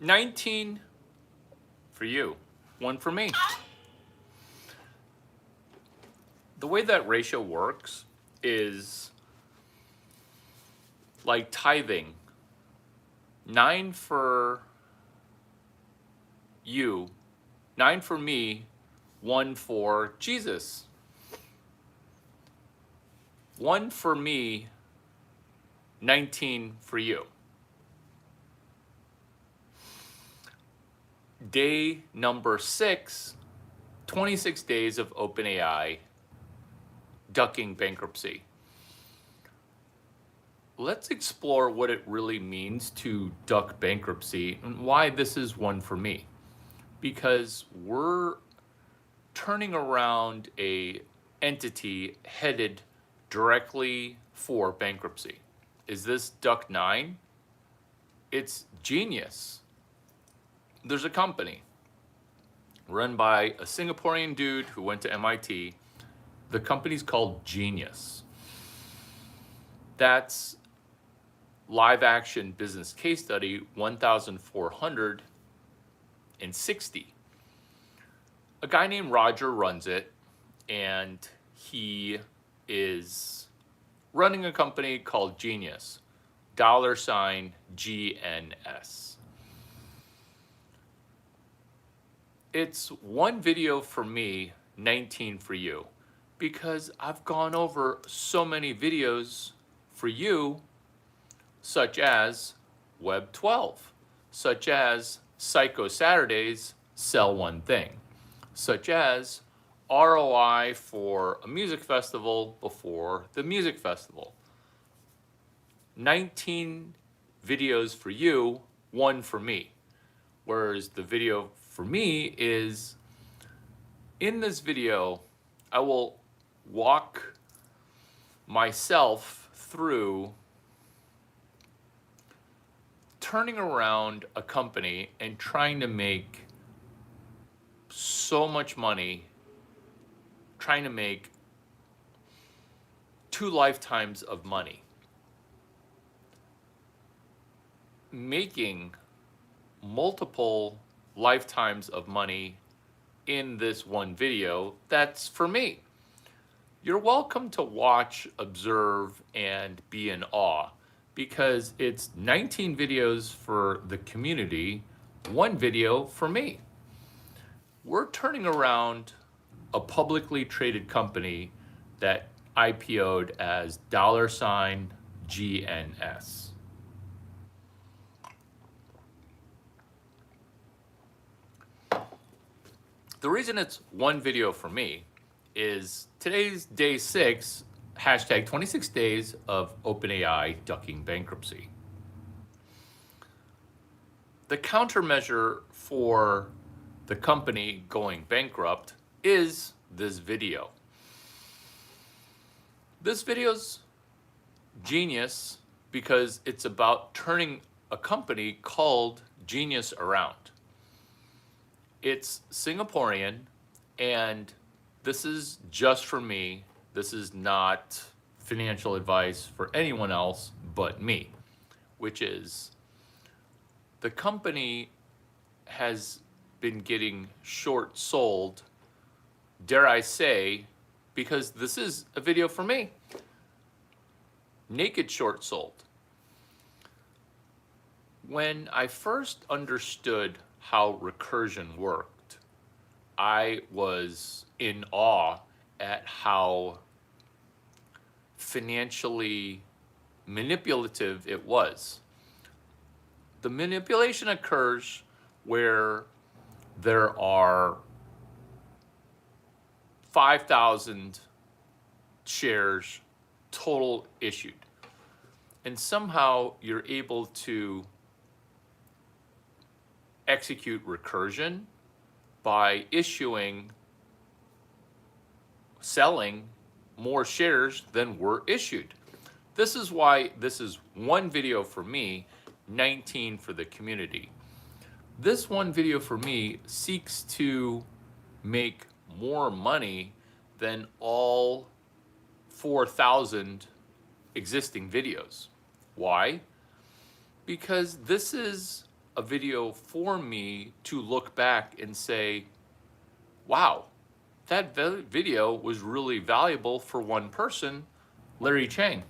19 for you, 1 for me. The way that ratio works is like tithing. 9 for you, 9 for me, 1 for Jesus. 1 for me, 19 for you. Day number 6, 26 days of OpenAI ducking bankruptcy. Let's explore what it really means to duck bankruptcy and why this is 1 for me. Because we're turning around a entity headed directly for bankruptcy. Is this duck 9? It's genius. There's a company run by a Singaporean dude who went to MIT. The company's called Genius. That's live action business case study 1460. A guy named Roger runs it, and he is running a company called Genius, $GNS. It's 1 video for me, 19 for you, because I've gone over so many videos for you, such as Web 12, such as Psycho Saturdays, Sell One Thing, such as ROI for a music festival before the music festival. 19 videos for you, 1 for me. Whereas the video for me is, in this video, I will walk myself through turning around a company and trying to make so much money, trying to make 2 lifetimes of money. Making multiple lifetimes of money in this 1 video, that's for me. You're welcome to watch, observe, and be in awe, because it's 19 videos for the community, 1 video for me. We're turning around a publicly traded company that IPO'd as $GNS. The reason it's 1 video for me is today's day 6, hashtag 26 days of OpenAI ducking bankruptcy. The countermeasure for the company going bankrupt is this video. This video's genius because it's about turning a company called Genius around. It's Singaporean, and this is just for me. This is not financial advice for anyone else but me, which is the company has been getting short sold, dare I say, because this is a video for me. Naked short sold. When I first understood how recursion worked, I was in awe at how financially manipulative it was. The manipulation occurs where there are 5,000 shares total issued, and somehow you're able to execute recursion by selling more shares than were issued. This is why this is 1 video for me, 19 for the community. This 1 video for me seeks to make more money than all 4,000 existing videos. Why? Because this is a video for me to look back and say, wow, that video was really valuable for one person, Larry Chang.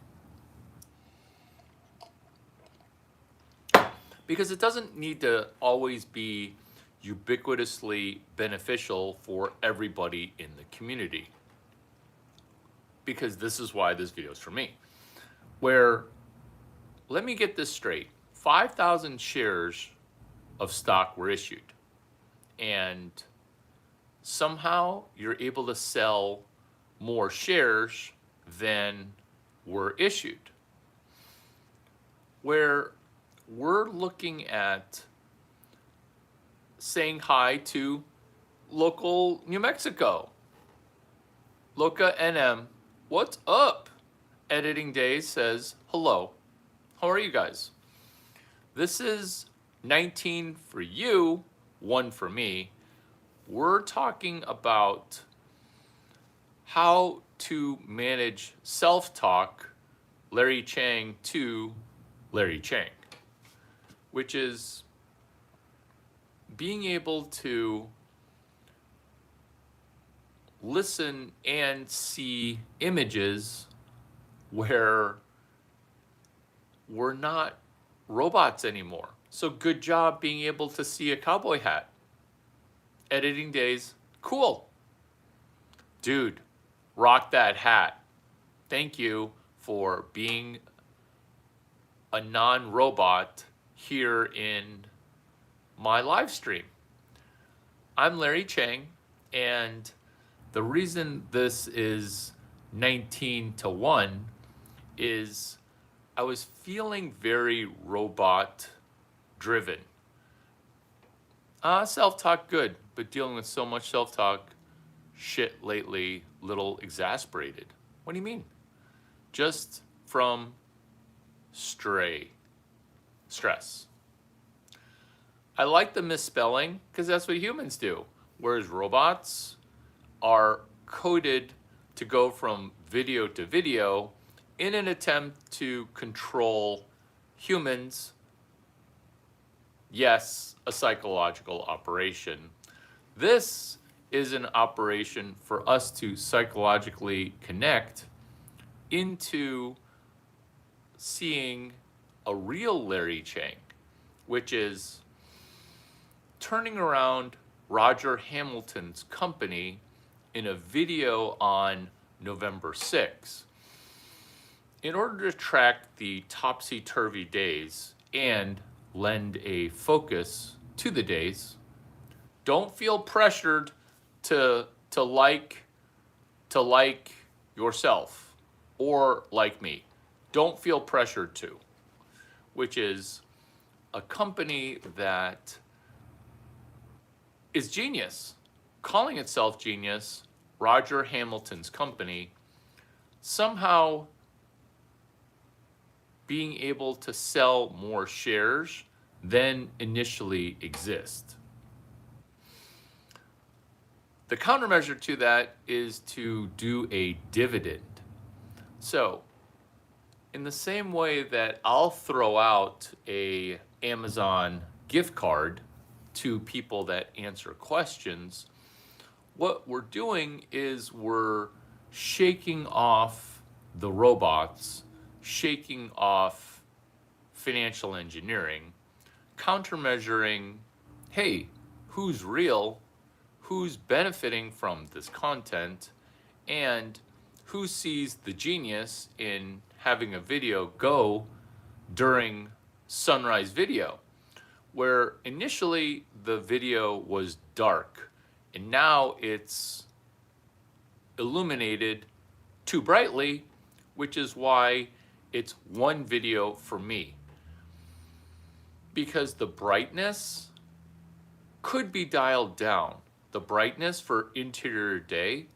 Because it doesn't need to always be ubiquitously beneficial for everybody in the community. Because this is why this video is for me. Where, let me get this straight, 5,000 shares of stock were issued. And somehow you're able to sell more shares than were issued. Where we're looking at saying hi to local New Mexico. Loca NM, what's up? Editing Days says, hello. How are you guys? This is 19 for you, 1 for me. We're talking about how to manage self-talk, Larry Chang to Larry Chang, which is being able to listen and see images where we're not robots anymore. So good job being able to see a cowboy hat. Editing Days, cool. Dude, rock that hat. Thank you for being a non-robot here in my live stream. I'm Larry Chang, and the reason this is 19 to 1 is I was feeling very robot driven. Self-talk good, but dealing with so much self-talk shit lately, little exasperated. What do you mean? Just from stress. I like the misspelling because that's what humans do. Whereas robots are coded to go from video to video in an attempt to control humans. Yes, a psychological operation. This is an operation for us to psychologically connect into seeing a real Larry Chang, which is turning around Roger Hamilton's company in a video on November 6th. In order to track the topsy-turvy days and lend a focus to the days, don't feel pressured to like yourself or like me. Don't feel pressured to, which is a company that is genius, calling itself genius, Roger Hamilton's company, somehow being able to sell more shares than initially exist. The countermeasure to that is to do a dividend. So, in the same way that I'll throw out a Amazon gift card to people that answer questions, what we're doing is we're shaking off the robots, shaking off financial engineering, countermeasuring, hey, who's real, who's benefiting from this content, and who sees the genius in having a video go during sunrise video, where initially the video was dark and now it's illuminated too brightly, which is why it's one video for me. Because the brightness could be dialed down. The brightness for interior day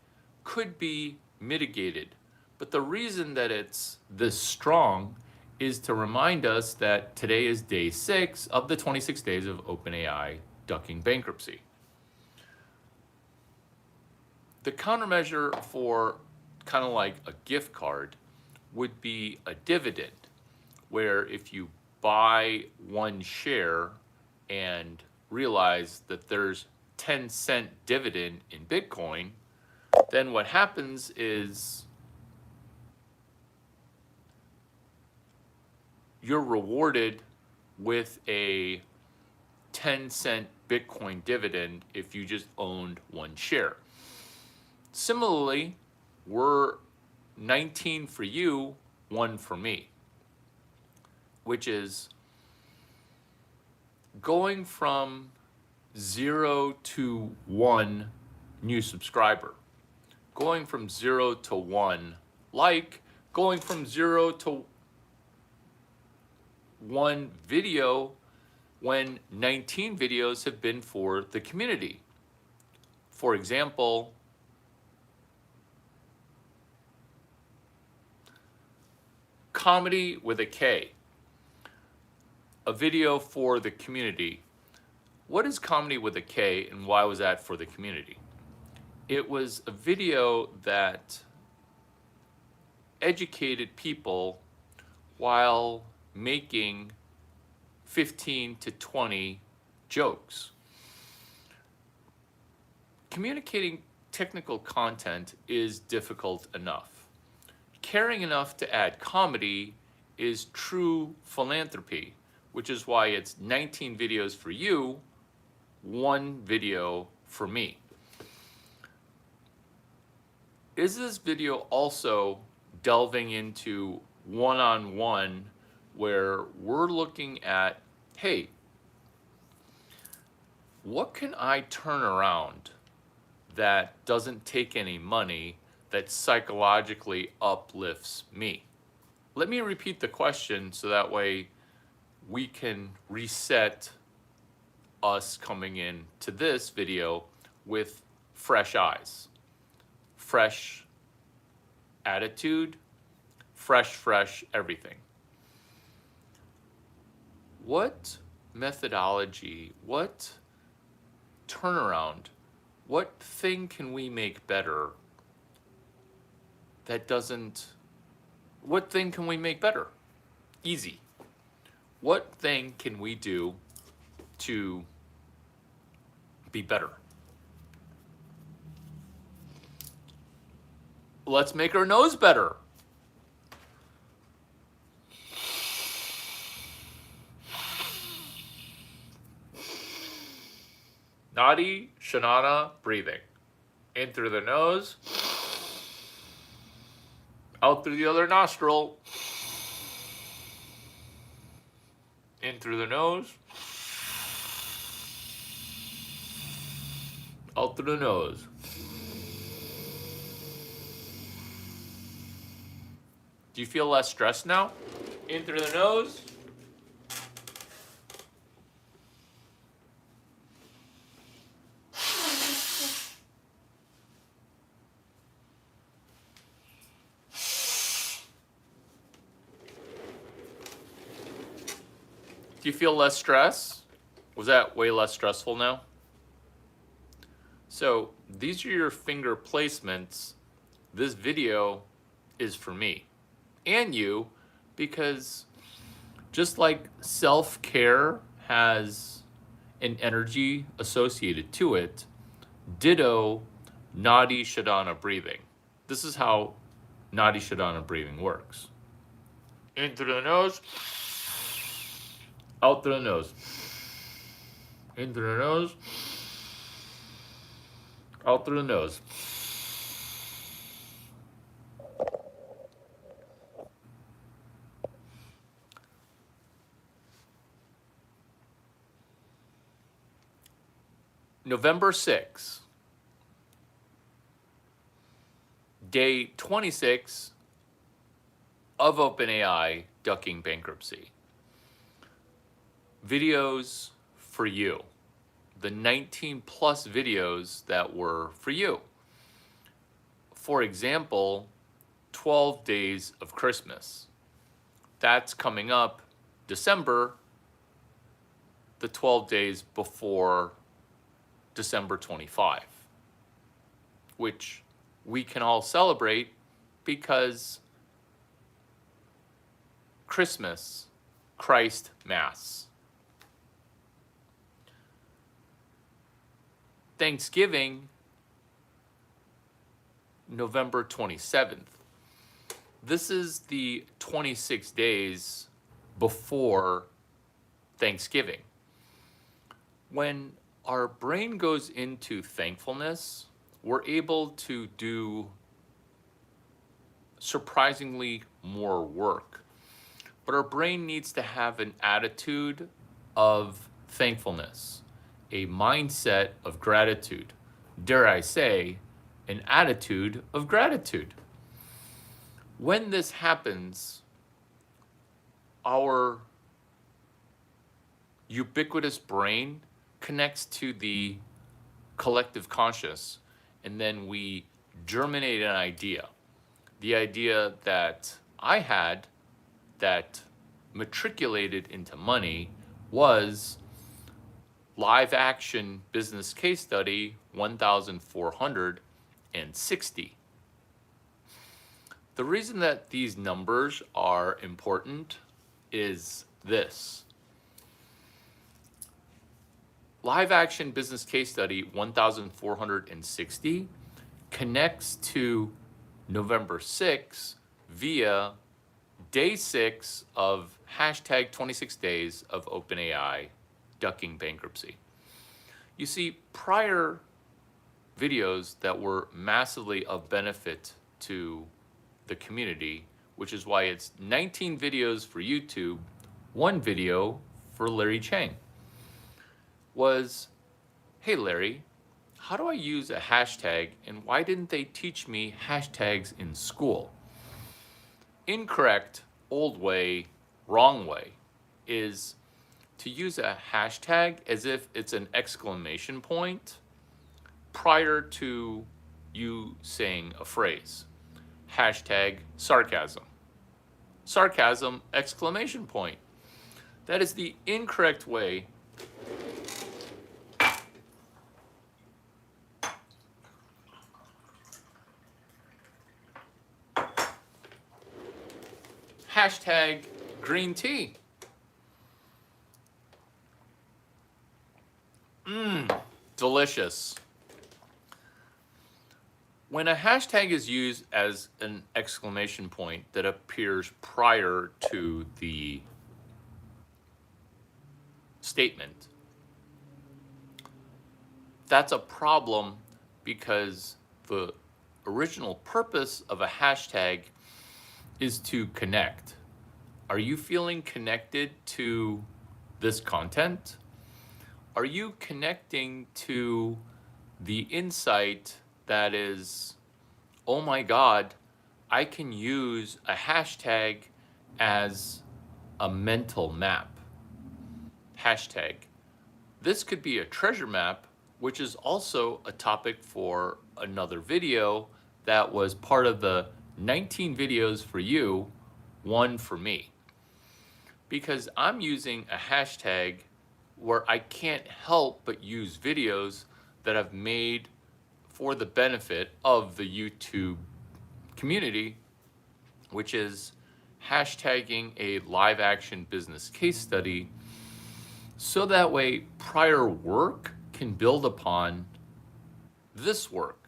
could be mitigated. But the reason that it's this strong is to remind us that today is day 6 of the 26 days of OpenAI ducking bankruptcy. The countermeasure for kind of like a gift card would be a dividend, where if you buy one share and realize that there's 10-cent dividend in Bitcoin, then what happens is you're rewarded with a 10-cent Bitcoin dividend if you just owned one share. Similarly, we're 19 for you, 1 for me, which is going from 0 to 1 new subscriber, going from 0 to 1, like going from 0 to 1 video when 19 videos have been for the community. For example, Comedy with a K, a video for the community. What is Comedy with a K, and why was that for the community? It was a video that educated people while making 15 to 20 jokes. Communicating technical content is difficult enough. Caring enough to add comedy is true philanthropy, which is why it's 19 videos for you, 1 video for me. Is this video also delving into one-on-one where we're looking at, hey, what can I turn around that doesn't take any money, that psychologically uplifts me? Let me repeat the question so that way we can reset us coming in to this video with fresh eyes, fresh attitude, fresh everything. What methodology, what turnaround, what thing can we make better that doesn't, what thing can we make better? Easy. What thing can we do to be better? Let's make our nose better. Nadi Shanana breathing. In through the nose, out through the other nostril. In through the nose, out through the nose. Do you feel less stressed now? In through the nose. Do you feel less stress? Was that way less stressful now? So these are your finger placements. This video is for me and you, because just like self-care has an energy associated to it, ditto Nadi Shodhana breathing. This is how Nadi Shodhana breathing works. In through the nose, out through the nose. In through the nose, out through the nose. November 6th, day 26 of OpenAI ducking bankruptcy. Videos for you. The 19 plus videos that were for you. For example, 12 days of Christmas. That's coming up December, the 12 days before December 25, which we can all celebrate because Christmas, Christ Mass. Thanksgiving, November 27th. This is the 26 days before Thanksgiving. When our brain goes into thankfulness, we're able to do surprisingly more work. But our brain needs to have an attitude of thankfulness, a mindset of gratitude. Dare I say, an attitude of gratitude. When this happens, our ubiquitous brain connects to the collective conscious, and then we germinate an idea. The idea that I had that matriculated into money was live action business case study 1460. The reason that these numbers are important is this. Live action business case study 1460 connects to November 6 via day 6 of hashtag 26 days of OpenAI ducking bankruptcy. You see, prior videos that were massively of benefit to the community, which is why it's 19 videos for YouTube, 1 video for Larry Chang, was, hey Larry, how do I use a hashtag and why didn't they teach me hashtags in school? Incorrect, old way, wrong way is to use a hashtag as if it's an exclamation point prior to you saying a phrase. Hashtag sarcasm. Sarcasm, exclamation point. That is the incorrect way hashtag green tea. Delicious. When a hashtag is used as an exclamation point that appears prior to the statement, that's a problem because the original purpose of a hashtag is to connect. Are you feeling connected to this content? Are you connecting to the insight that is, oh my God, I can use a hashtag as a mental map? Hashtag. This could be a treasure map, which is also a topic for another video that was part of the 19 videos for you, 1 for me. Because I'm using a hashtag where I can't help but use videos that I've made for the benefit of the YouTube community, which is hashtagging a live action business case study so that way prior work can build upon this work.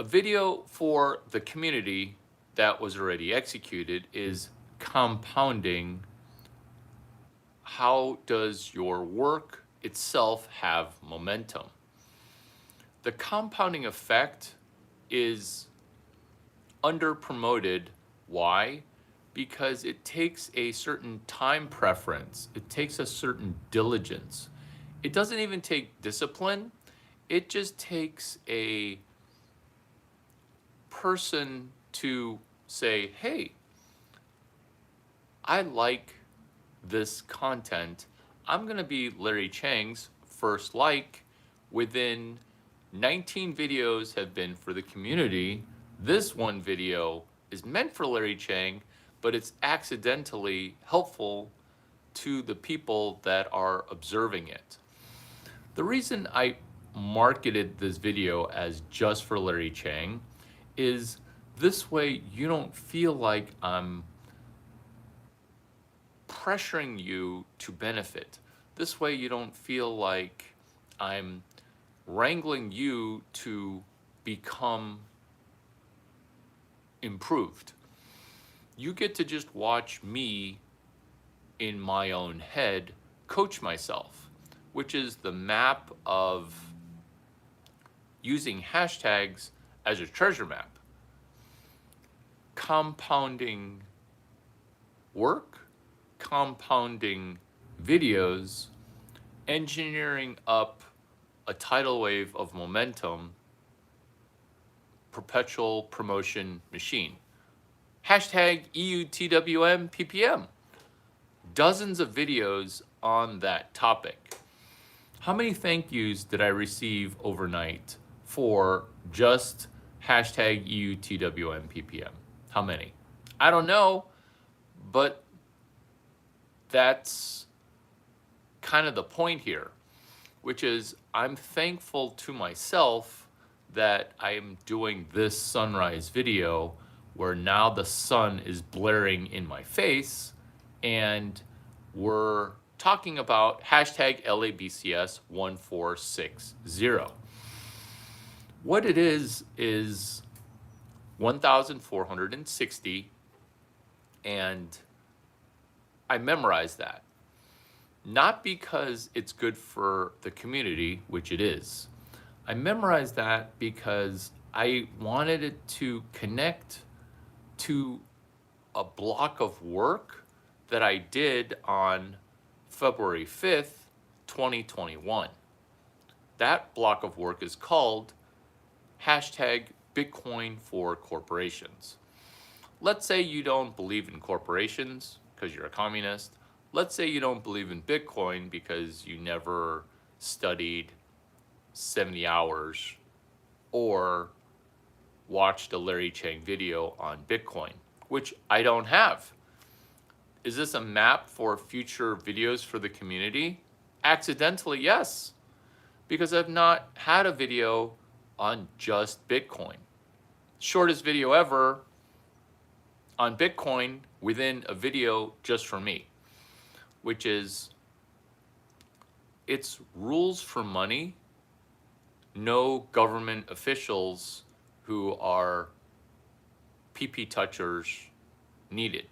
A video for the community that was already executed is compounding. How does your work itself have momentum? The compounding effect is under promoted. Why? Because it takes a certain time preference. It takes a certain diligence. It doesn't even take discipline. It just takes a person to say, hey, I like this content. I'm going to be Larry Chang's first like. Within 19 videos have been for the community. This one video is meant for Larry Chang, but it's accidentally helpful to the people that are observing it. The reason I marketed this video as just for Larry Chang is this way you don't feel like I'm pressuring you to benefit. This way you don't feel like I'm wrangling you to become improved. You get to just watch me in my own head coach myself, which is the map of using hashtags as a treasure map, compounding work, compounding videos, engineering up a tidal wave of momentum, perpetual promotion machine. Hashtag EUTWM PPM. Dozens of videos on that topic. How many thank yous did I receive overnight for just hashtag EUTWM PPM? How many? I don't know, but that's kind of the point here, which is I'm thankful to myself that I am doing this sunrise video where now the sun is blaring in my face and we're talking about hashtag LABCS 1460. What it is 1,460, and I memorized that. Not because it's good for the community, which it is. I memorized that because I wanted it to connect to a block of work that I did on February 5th, 2021. That block of work is called hashtag Bitcoin for corporations. Let's say you don't believe in corporations because you're a communist. Let's say you don't believe in Bitcoin because you never studied 70 hours or watched a Larry Chang video on Bitcoin, which I don't have. Is this a map for future videos for the community? Accidentally, yes, because I've not had a video on just Bitcoin. Shortest video ever on Bitcoin within a video just for me, which is it's rules for money, no government officials who are PP touchers needed.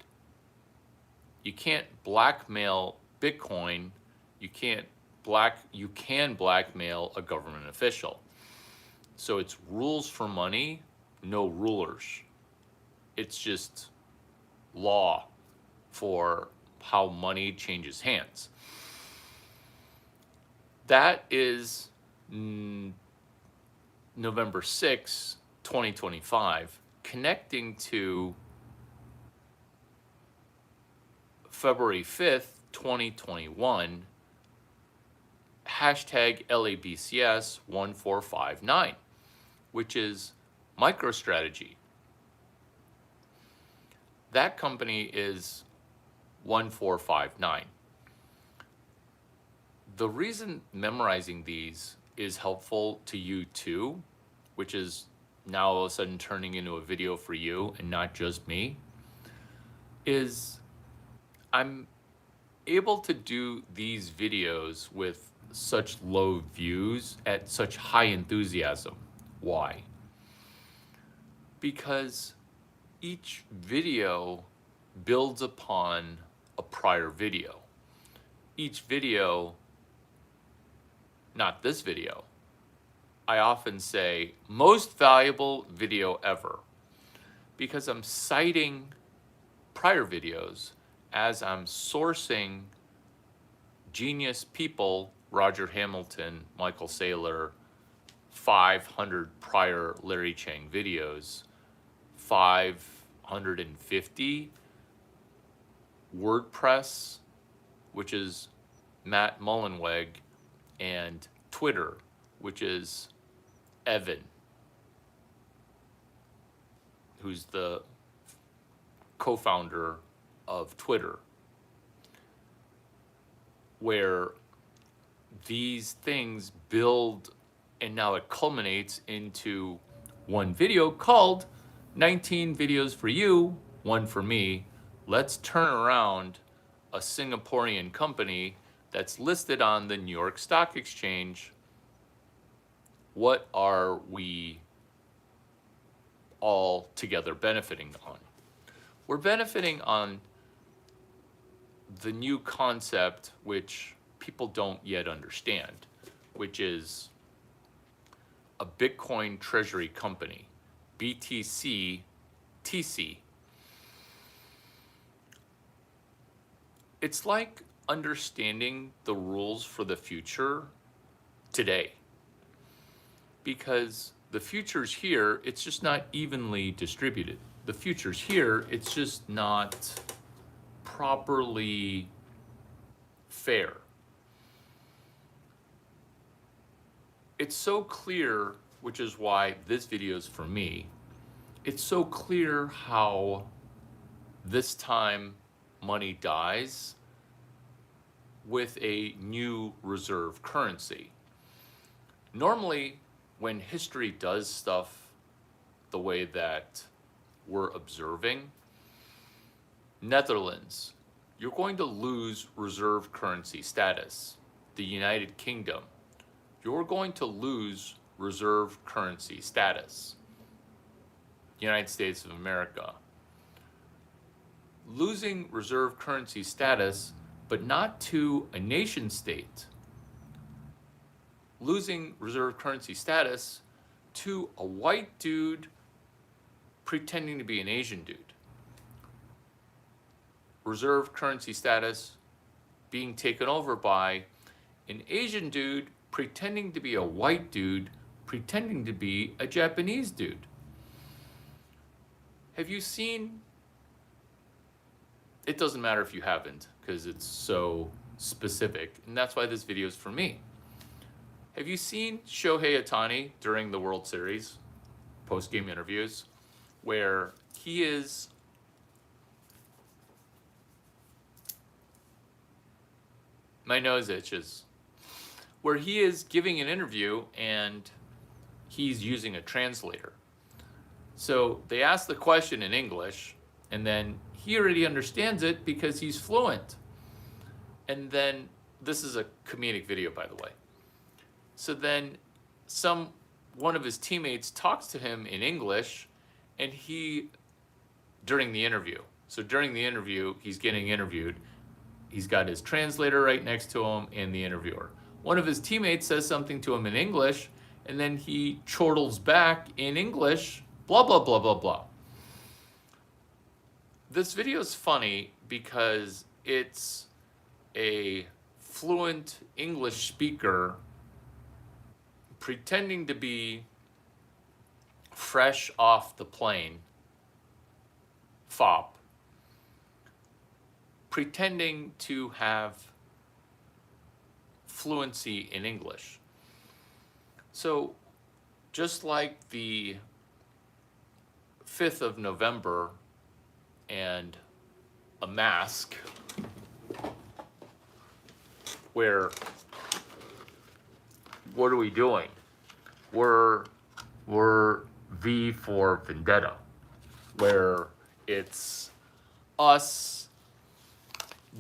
You can't blackmail Bitcoin. You can blackmail a government official. So it's rules for money, no rulers. It's just law for how money changes hands. That is November 6, 2025, connecting to February 5th, 2021, hashtag LABCS 1459, which is MicroStrategy. That company is 1459. The reason memorizing these is helpful to you too, which is now all of a sudden turning into a video for you and not just me, is I'm able to do these videos with such low views at such high enthusiasm. Why? Because each video builds upon a prior video. Each video, not this video, I often say most valuable video ever, because I'm citing prior videos as I'm sourcing genius people, Roger Hamilton, Michael Saylor, 500 prior Larry Chang videos, 550 WordPress, which is Matt Mullenweg, and Twitter, which is Evan, who's the co-founder of Twitter, where these things build and now it culminates into one video called 19 videos for you, one for me. Let's turn around a Singaporean company that's listed on the New York Stock Exchange, what are we all together benefiting on? We're benefiting on the new concept, which people don't yet understand, which is a Bitcoin treasury company, BTC TC. It's like understanding the rules for the future today, because the future's here, it's just not evenly distributed. The future's here, it's just not properly fair. It's so clear, which is why this video is for me. It's so clear how this time money dies with a new reserve currency. Normally, when history does stuff the way that we're observing, Netherlands, you're going to lose reserve currency status. The United Kingdom, you're going to lose reserve currency status. United States of America, losing reserve currency status, but not to a nation state. Losing reserve currency status to a white dude pretending to be an Asian dude. Reserve currency status being taken over by an Asian dude pretending to be a white dude, pretending to be a Japanese dude. Have you seen, it doesn't matter if you haven't, because it's so specific, and that's why this video is for me. Have you seen Shohei Ohtani during the World Series post-game interviews, where he is my nose itches, where he is giving an interview and he's using a translator. So they ask the question in English, and then he already understands it because he's fluent. And then, this is a comedic video, by the way. So then one of his teammates talks to him in English, and during the interview. So during the interview, he's getting interviewed. He's got his translator right next to him and the interviewer. One of his teammates says something to him in English, and then he chortles back in English, blah, blah, blah, blah, blah. This video is funny because it's a fluent English speaker pretending to be fresh off the plane, fop, pretending to have fluency in English. So just like the 5th of November and a mask, where what are we doing? We're V for Vendetta, where it's us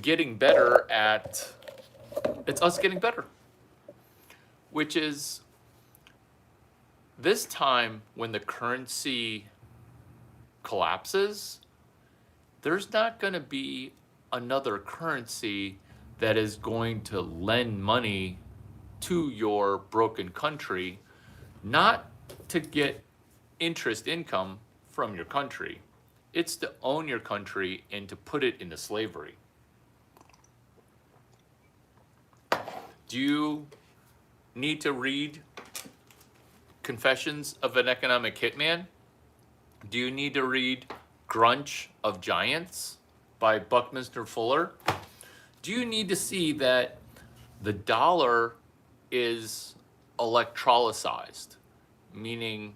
getting better at, which is this time when the currency collapses, there's not going to be another currency that is going to lend money to your broken country, not to get interest income from your country. It's to own your country and to put it into slavery. Do you need to read Confessions of an Economic Hitman? Do you need to read Grunch of Giants by Buckminster Fuller? Do you need to see that the dollar is electrolyzed, meaning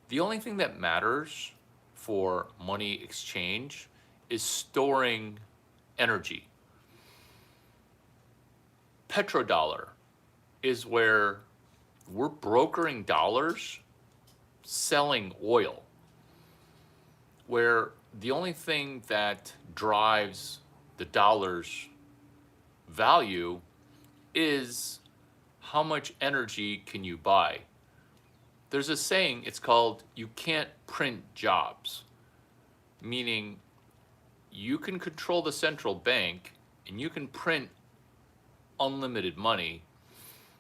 the only thing that matters for money exchange is storing energy? Petrodollar is where we're brokering dollars, selling oil, where the only thing that drives the dollar's value is how much energy can you buy? There's a saying, it's called you can't print jobs, meaning you can control the central bank and you can print unlimited money,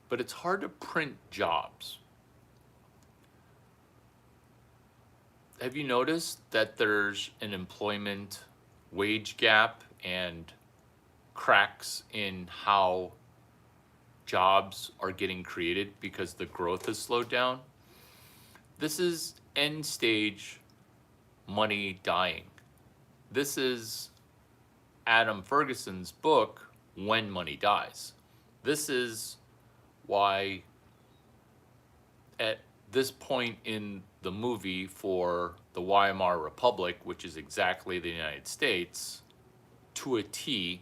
but it's hard to print jobs. Have you noticed that there's an employment wage gap and cracks in how jobs are getting created because the growth has slowed down? This is end stage money dying. This is Adam Ferguson's book, When Money Dies. This is why at this point in the movie for the Weimar Republic, which is exactly the United States, to a T,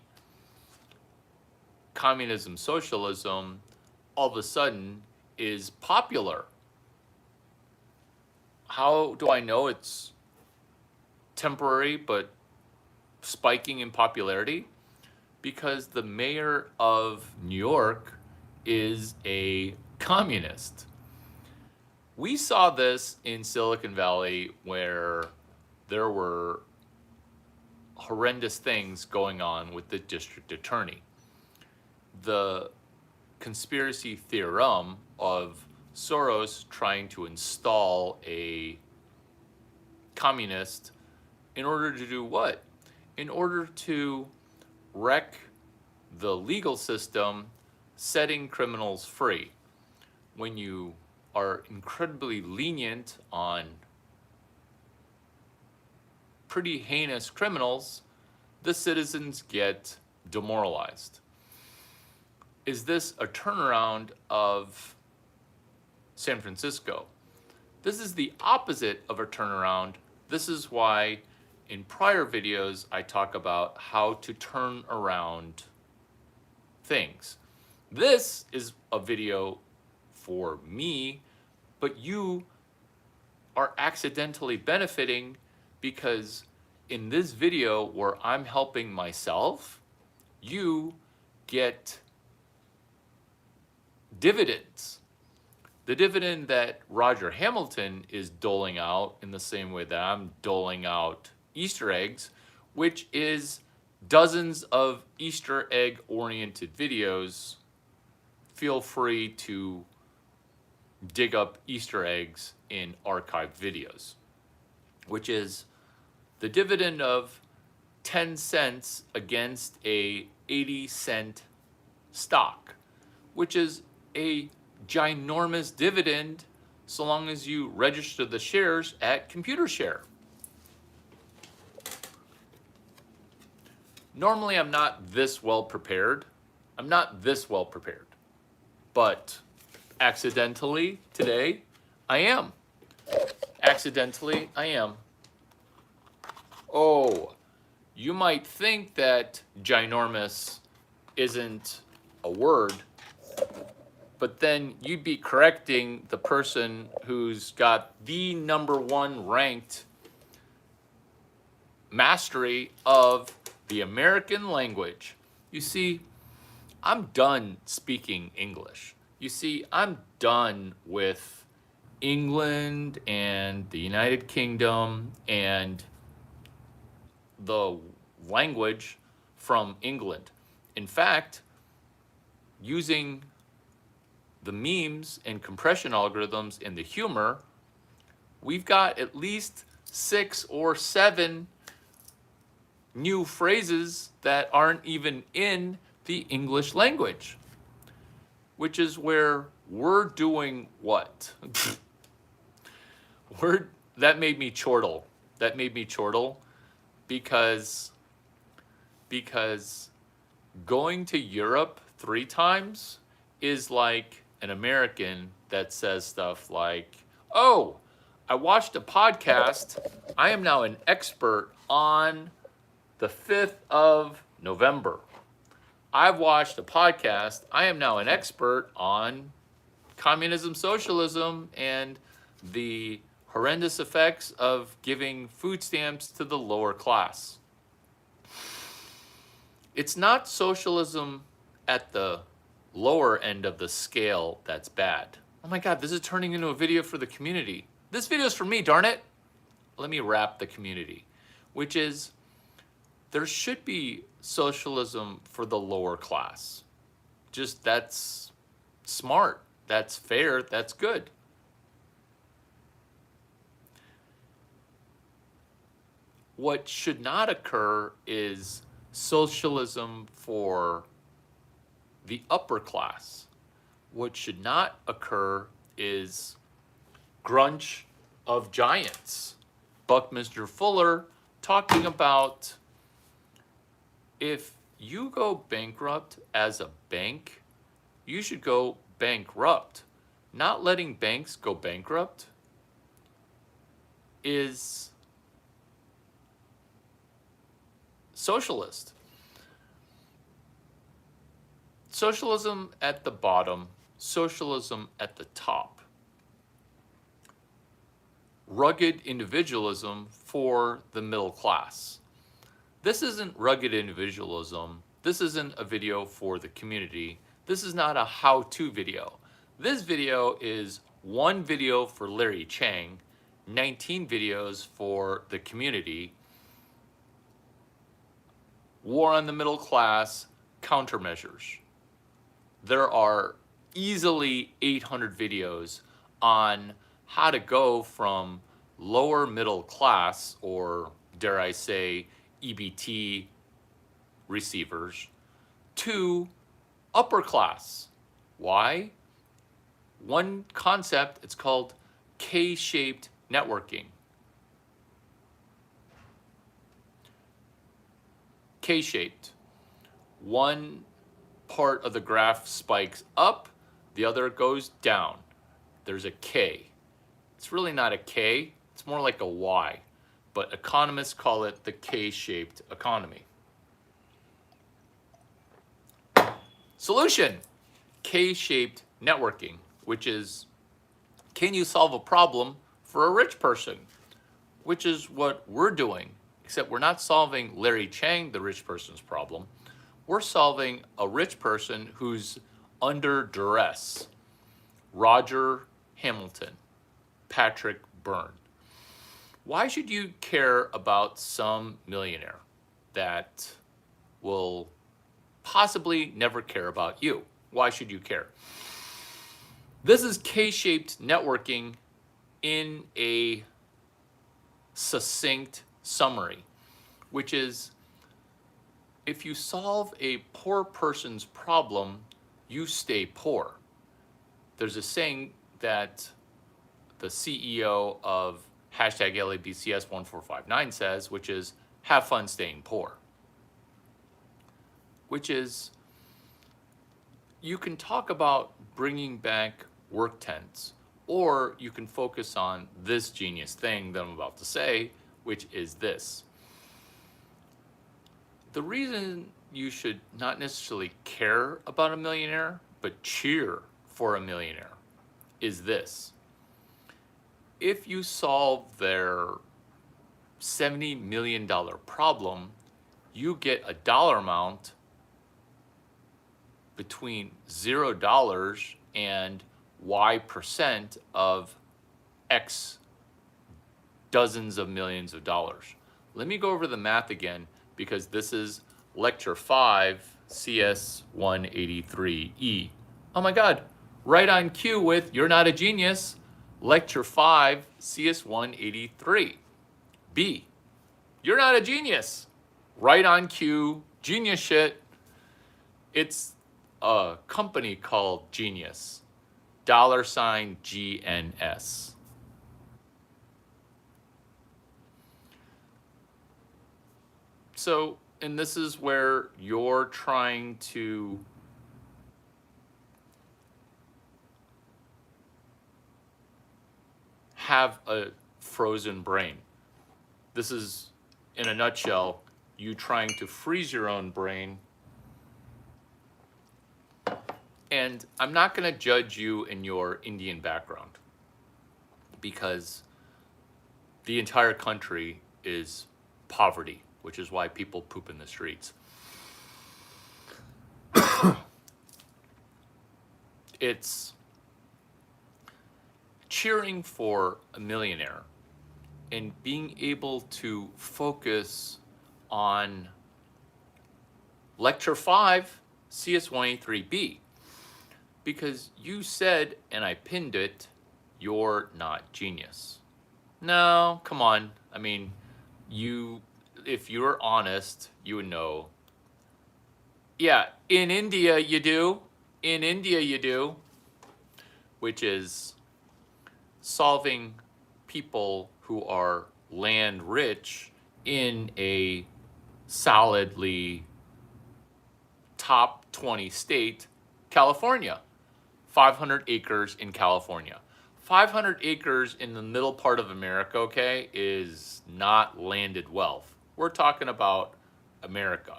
communism, socialism, all of a sudden is popular. How do I know it's temporary but spiking in popularity? Because the mayor of New York is a communist. We saw this in Silicon Valley where there were horrendous things going on with the district attorney. The conspiracy theorem of Soros trying to install a communist in order to do what? In order to wreck the legal system, setting criminals free. When you are incredibly lenient on pretty heinous criminals, the citizens get demoralized. Is this a turnaround of San Francisco? This is the opposite of a turnaround. This is why in prior videos I talk about how to turn around things. This is a video for me, but you are accidentally benefiting because in this video where I'm helping myself, you get dividends. The dividend that Roger Hamilton is doling out in the same way that I'm doling out Easter eggs, which is dozens of Easter egg oriented videos. Feel free to dig up Easter eggs in archived videos, which is the dividend of 10 cents against a 80-cent stock, which is a ginormous dividend so long as you register the shares at ComputerShare. Normally I'm not this well prepared. But accidentally today I am. Oh, you might think that ginormous isn't a word, but then you'd be correcting the person who's got the #1 ranked mastery of the American language. You see, I'm done speaking English. You see, I'm done with England and the United Kingdom and the language from England. In fact, using the memes and compression algorithms and the humor, we've got at least 6 or 7 new phrases that aren't even in the English language, which is where we're doing what? That made me chortle. Because going to Europe 3 times is like an American that says stuff like, oh, I watched a podcast. I am now an expert on the 5th of November. I've watched a podcast. I am now an expert on communism, socialism, and the horrendous effects of giving food stamps to the lower class. It's not socialism at the lower end of the scale that's bad. Oh my God, this is turning into a video for the community. This video is for me, darn it. Let me wrap the community, which is there should be socialism for the lower class. Just that's smart, that's fair, that's good. What should not occur is socialism for the upper class. What should not occur is grunge of giants. Buckminster Fuller talking about if you go bankrupt as a bank, you should go bankrupt. Not letting banks go bankrupt is socialist. Socialism at the bottom, socialism at the top. Rugged individualism for the middle class. This isn't rugged individualism. This isn't a video for the community. This is not a how-to video. This video is one video for Larry Chang, 19 videos for the community. War on the middle class, countermeasures. There are easily 800 videos on how to go from lower middle class, or dare I say, EBT receivers, to upper class. Why? One concept, it's called K-shaped networking. K-shaped. One part of the graph spikes up, the other goes down. There's a K. It's really not a K, it's more like a Y, but economists call it the K-shaped economy. Solution, K-shaped networking, which is, can you solve a problem for a rich person? Which is what we're doing, except we're not solving Larry Chang, the rich person's problem. We're solving a rich person who's under duress. Roger Hamilton, Patrick Byrne. Why should you care about some millionaire that will possibly never care about you? Why should you care? This is K-shaped networking in a succinct summary, which is if you solve a poor person's problem, you stay poor. There's a saying that the CEO of hashtag LABCS1459 says, which is, have fun staying poor. Which is, you can talk about bringing back work tents, or you can focus on this genius thing that I'm about to say, which is this. The reason you should not necessarily care about a millionaire, but cheer for a millionaire, is this. If you solve their $70 million problem, you get a dollar amount between $0 and Y% of X dozens of millions of dollars. Let me go over the math again, because this is lecture 5, CS 183E. Oh my God, right on cue with You're Not a Genius, lecture 5, CS 183. B, You're Not a Genius. Right on cue, genius shit. It's a company called Genius. $GNS. So, and this is where you're trying to have a frozen brain. This is, in a nutshell, you trying to freeze your own brain. And I'm not going to judge you in your Indian background, because the entire country is poverty, which is why people poop in the streets. It's cheering for a millionaire and being able to focus on Lecture 5, CS183B. Because you said, and I pinned it, you're not genius. No, come on. I mean, if you're honest, you would know. Yeah, in India you do. In India you do. Which is solving people who are land rich in a solidly top 20 state, California. 500 acres in California. 500 acres in the middle part of America, okay, is not landed wealth. We're talking about America.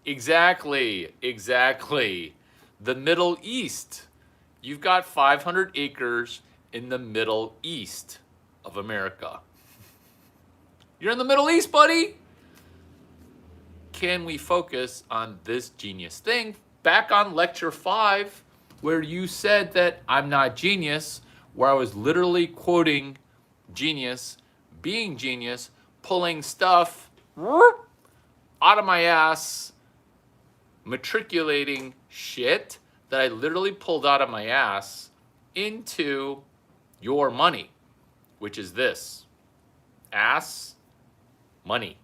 Exactly, exactly. The Middle East. You've got 500 acres in the Middle East of America. You're in the Middle East, buddy. Can we focus on this genius thing? Back on lecture 5, where you said that I'm not genius, where I was literally quoting genius, being genius, pulling stuff out of my ass, matriculating shit that I literally pulled out of my ass into your money, which is this. Ass, money.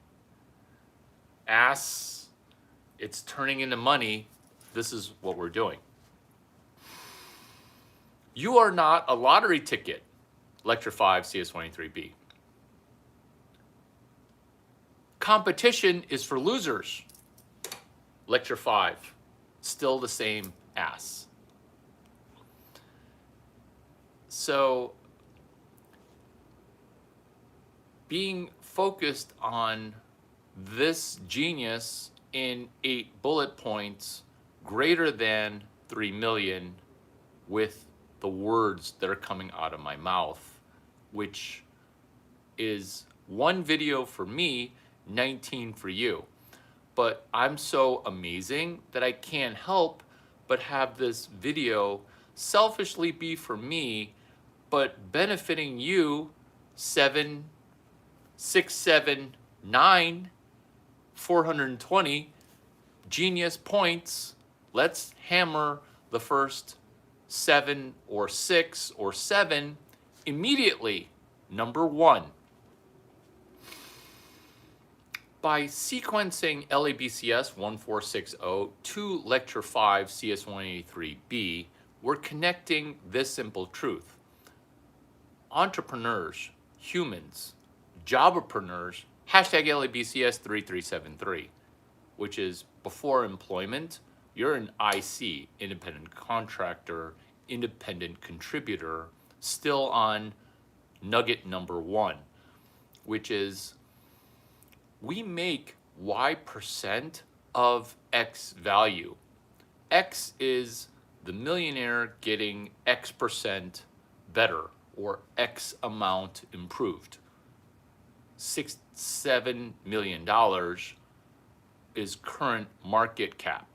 Ass, it's turning into money. This is what we're doing. You are not a lottery ticket. Lecture 5, CS23B. Competition is for losers. Lecture 5. Still the same ass. So, being focused on this genius in 8 bullet points greater than 3 million with the words that are coming out of my mouth, which is 1 video for me, 19 for you. But I'm so amazing that I can't help but have this video selfishly be for me, but benefiting you 7, 6, 7, 9, 420 genius points. Let's hammer the first 7 or 6 or 7 immediately. Number 1. By sequencing LABCS 1460 to Lecture 5 CS183B, we're connecting this simple truth. Entrepreneurs, humans, jobpreneurs, hashtag LABCS 3373, which is before employment, you're an IC, independent contractor, independent contributor, still on nugget number 1, which is we make Y% of X value. X is the millionaire getting X% better or X amount improved. $6-7 million is current market cap.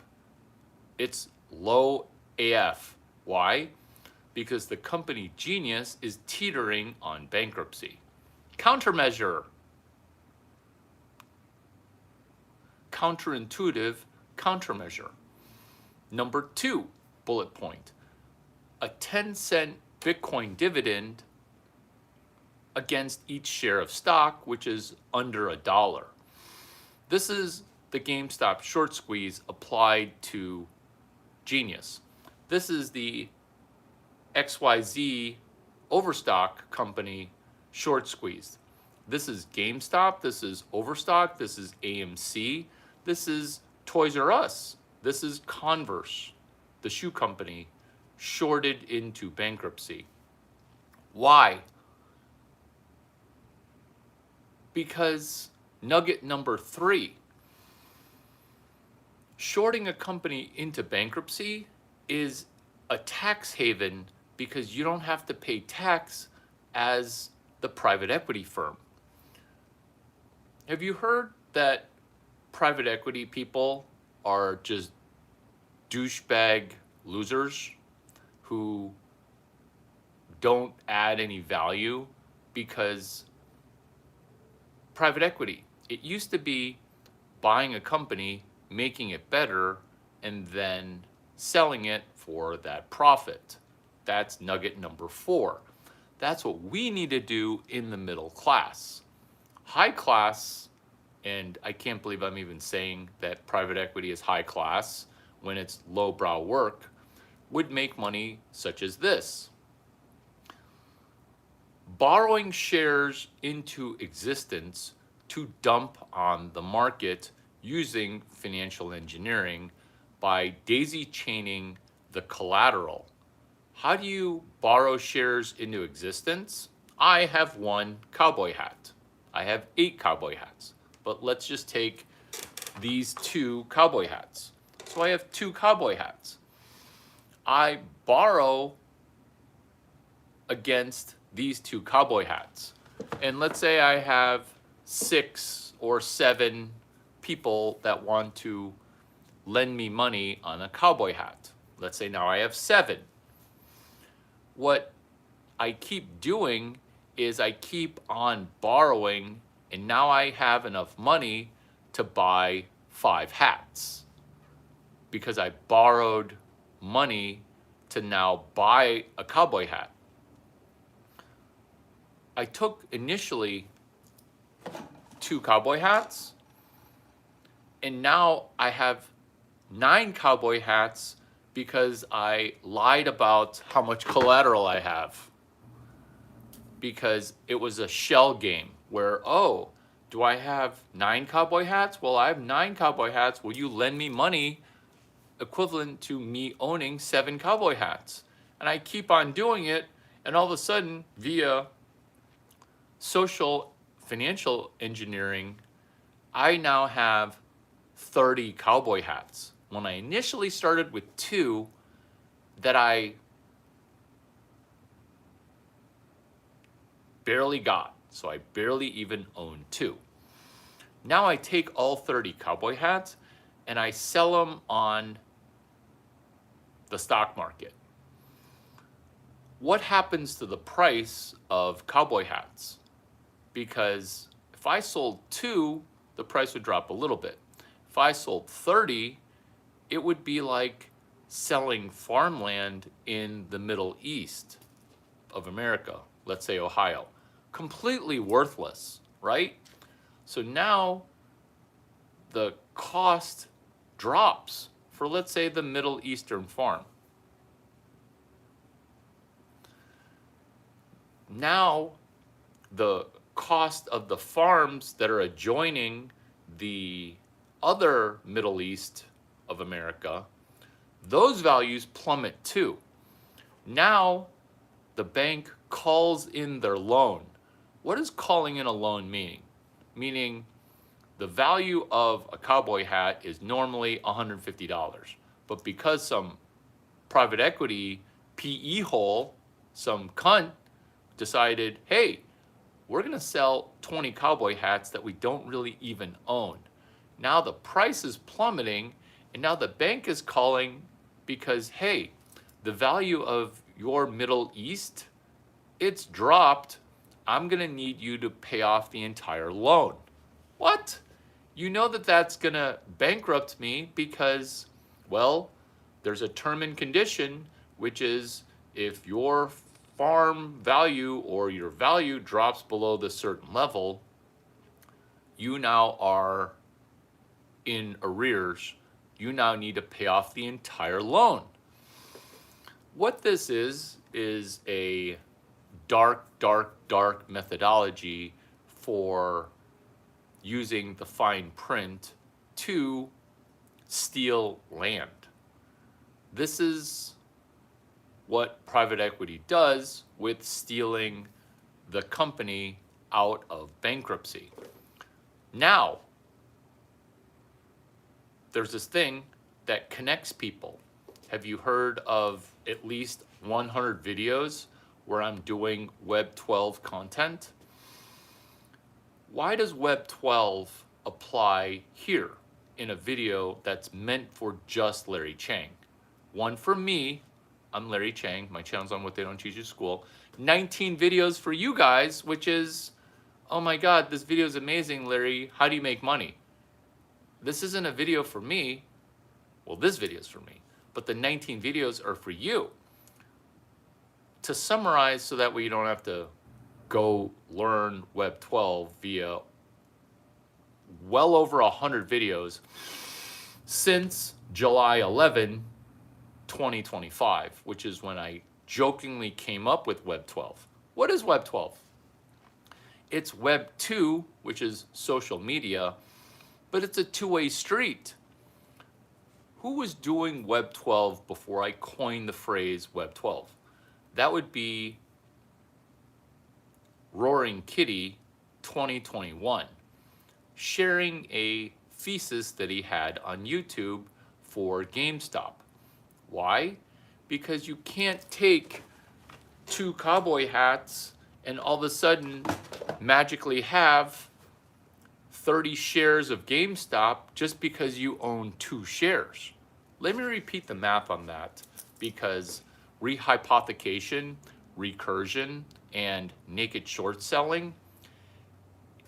It's low AF. Why? Because the company genius is teetering on bankruptcy. Countermeasure. Counterintuitive countermeasure. Number 2 bullet point. A 10-cent Bitcoin dividend against each share of stock, which is under $1. This is the GameStop short squeeze applied to genius. This is the XYZ Overstock company short squeeze. This is GameStop, this is Overstock, this is AMC, this is Toys R Us, this is Converse, the shoe company, shorted into bankruptcy. Why? Because nugget number 3, shorting a company into bankruptcy is a tax haven because you don't have to pay tax as the private equity firm. Have you heard that private equity people are just douchebag losers who don't add any value because private equity, it used to be buying a company, making it better, and then selling it for that profit. That's nugget number 4. That's what we need to do in the middle class. High class, and I can't believe I'm even saying that private equity is high class when it's lowbrow work, would make money such as this. Borrowing shares into existence to dump on the market using financial engineering by daisy chaining the collateral. How do you borrow shares into existence? I have one cowboy hat. I have 8 cowboy hats, but let's just take these 2 cowboy hats. So I have 2 cowboy hats. I borrow against these 2 cowboy hats. And let's say I have 6 or 7 people that want to lend me money on a cowboy hat. Let's say now I have 7. What I keep doing is I keep on borrowing, and now I have enough money to buy 5 hats because I borrowed money to now buy a cowboy hat. I took initially 2 cowboy hats, and now I have 9 cowboy hats because I lied about how much collateral I have. Because it was a shell game where, oh, do I have 9 cowboy hats? Well, I have 9 cowboy hats. Will you lend me money equivalent to me owning 7 cowboy hats? And I keep on doing it, and all of a sudden, via social financial engineering, I now have 30 cowboy hats. When I initially started with 2 that I barely got, so I barely even own 2. Now I take all 30 cowboy hats and I sell them on the stock market. What happens to the price of cowboy hats? Because if I sold 2, the price would drop a little bit. If I sold 30, it would be like selling farmland in the Middle East of America, let's say Ohio. Completely worthless, right? So now the cost drops for, let's say, the Middle Eastern farm. Now the cost of the farms that are adjoining the other Middle East of America, those values plummet too. Now the bank calls in their loan. What does calling in a loan mean? Meaning the value of a cowboy hat is normally $150, but because some private equity PE hole, some cunt decided, hey, we're gonna sell 20 cowboy hats that we don't really even own. Now the price is plummeting, and now the bank is calling because, hey, the value of your Middle East, it's dropped. I'm gonna need you to pay off the entire loan. What? You know that that's gonna bankrupt me because, well, there's a term and condition, which is if your farm value or your value drops below the certain level, you now are in arrears. You now need to pay off the entire loan. What this is a dark methodology for using the fine print to steal land. This is what private equity does with stealing the company out of bankruptcy. Now, there's this thing that connects people. Have you heard of at least 100 videos where I'm doing Web 12 content? Why does Web 12 apply here in a video that's meant for just Larry Chang? One for me. I'm Larry Chang. My channel's on What They Don't Teach You at School. 19 videos for you guys, which is, oh my God, this video is amazing, Larry. How do you make money? This isn't a video for me. Well, this video is for me, but the 19 videos are for you. To summarize, so that way you don't have to go learn Web 12 via well over 100 videos since July 11, 2025, which is when I jokingly came up with Web 12. What is Web 12? It's Web 2, which is social media, but it's a two-way street. Who was doing Web 12 before I coined the phrase Web 12? That would be Roaring Kitty 2021, sharing a thesis that he had on YouTube for GameStop. Why? Because you can't take two cowboy hats and all of a sudden magically have 30 shares of GameStop just because you own 2 shares. Let me repeat the math on that, because rehypothecation, recursion, and naked short selling,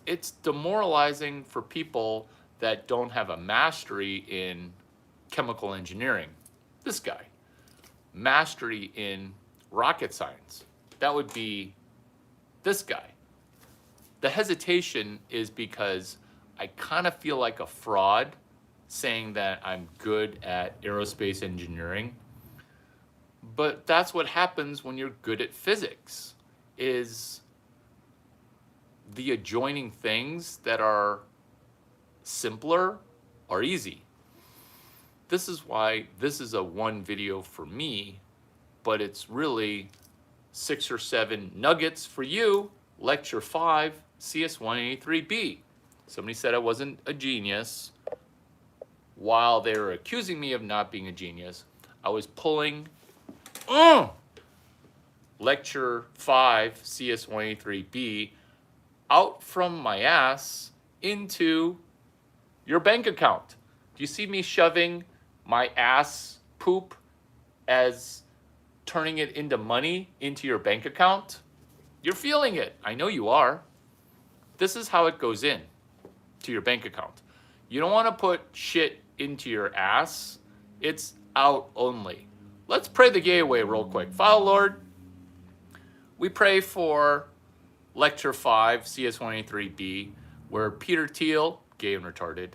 it's demoralizing for people that don't have a mastery in chemical engineering. This guy, mastery in rocket science. That would be this guy. The hesitation is because I kind of feel like a fraud saying that I'm good at aerospace engineering. But that's what happens when you're good at physics, is the adjoining things that are simpler are easy. This is why this is a one video for me, but it's really 6 or 7 nuggets for you. Lecture 5, CS 183B. Somebody said I wasn't a genius. While they were accusing me of not being a genius, I was pulling Lecture 5, CS 183B, out from my ass into your bank account. Do you see me shoving my ass poop as turning it into money into your bank account? You're feeling it. I know you are. This is how it goes in to your bank account. You don't want to put shit into your ass. It's out only. Let's pray the gay away real quick. Father Lord, we pray for Lecture 5, CS 183B, where Peter Thiel, gay and retarded,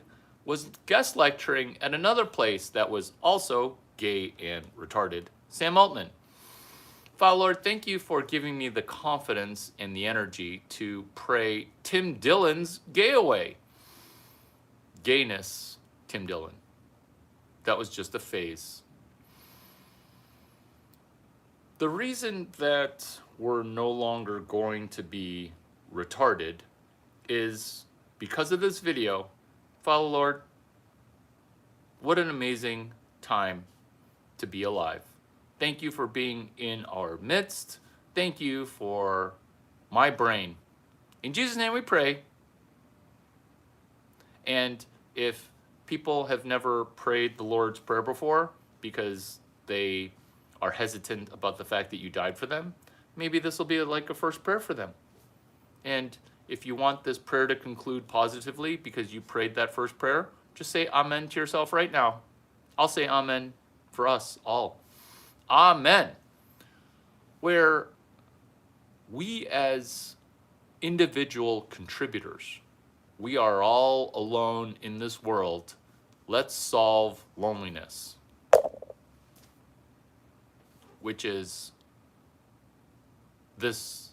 was guest lecturing at another place that was also gay and retarded, Sam Altman. Father Lord, thank you for giving me the confidence and the energy to pray Tim Dillon's gay away. Gayness, Tim Dillon. That was just a phase. The reason that we're no longer going to be retarded is because of this video. Father Lord, what an amazing time to be alive. Thank you for being in our midst. Thank you for my brain. In Jesus' name we pray. And if people have never prayed the Lord's Prayer before because they are hesitant about the fact that you died for them, maybe this will be like a first prayer for them. And if you want this prayer to conclude positively because you prayed that first prayer, just say amen to yourself right now. I'll say amen for us all. Amen. Where we as individual contributors, we are all alone in this world. Let's solve loneliness, which is this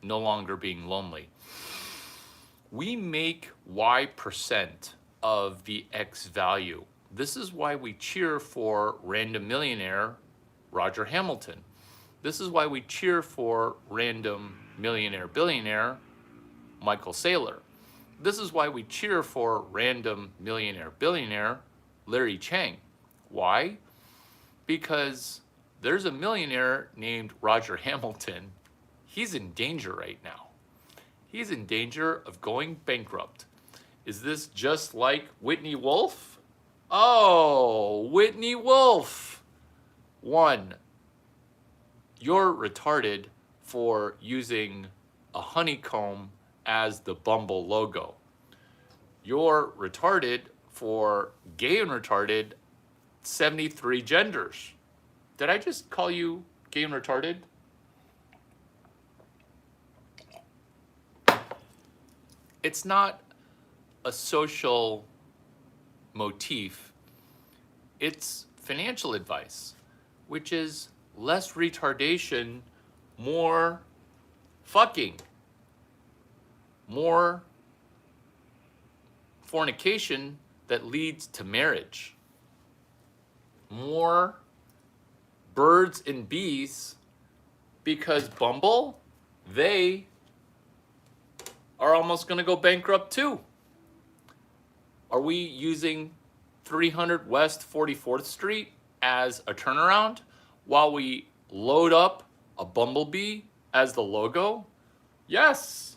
no longer being lonely. We make Y% of the X value. This is why we cheer for random millionaire Roger Hamilton. This is why we cheer for random millionaire billionaire Michael Saylor. This is why we cheer for random millionaire billionaire Larry Chang. Why? Because there's a millionaire named Roger Hamilton. He's in danger right now. He's in danger of going bankrupt. Is this just like Whitney Wolf? Oh, Whitney Wolf. One, you're retarded for using a honeycomb as the Bumble logo. You're retarded for gay and retarded 73 genders. Did I just call you gay and retarded? It's not a social motif. It's financial advice, which is less retardation, more fucking, more fornication that leads to marriage, more birds and bees, because Bumble, they are almost going to go bankrupt too. Are we using 300 West 44th Street as a turnaround while we load up a bumblebee as the logo? Yes.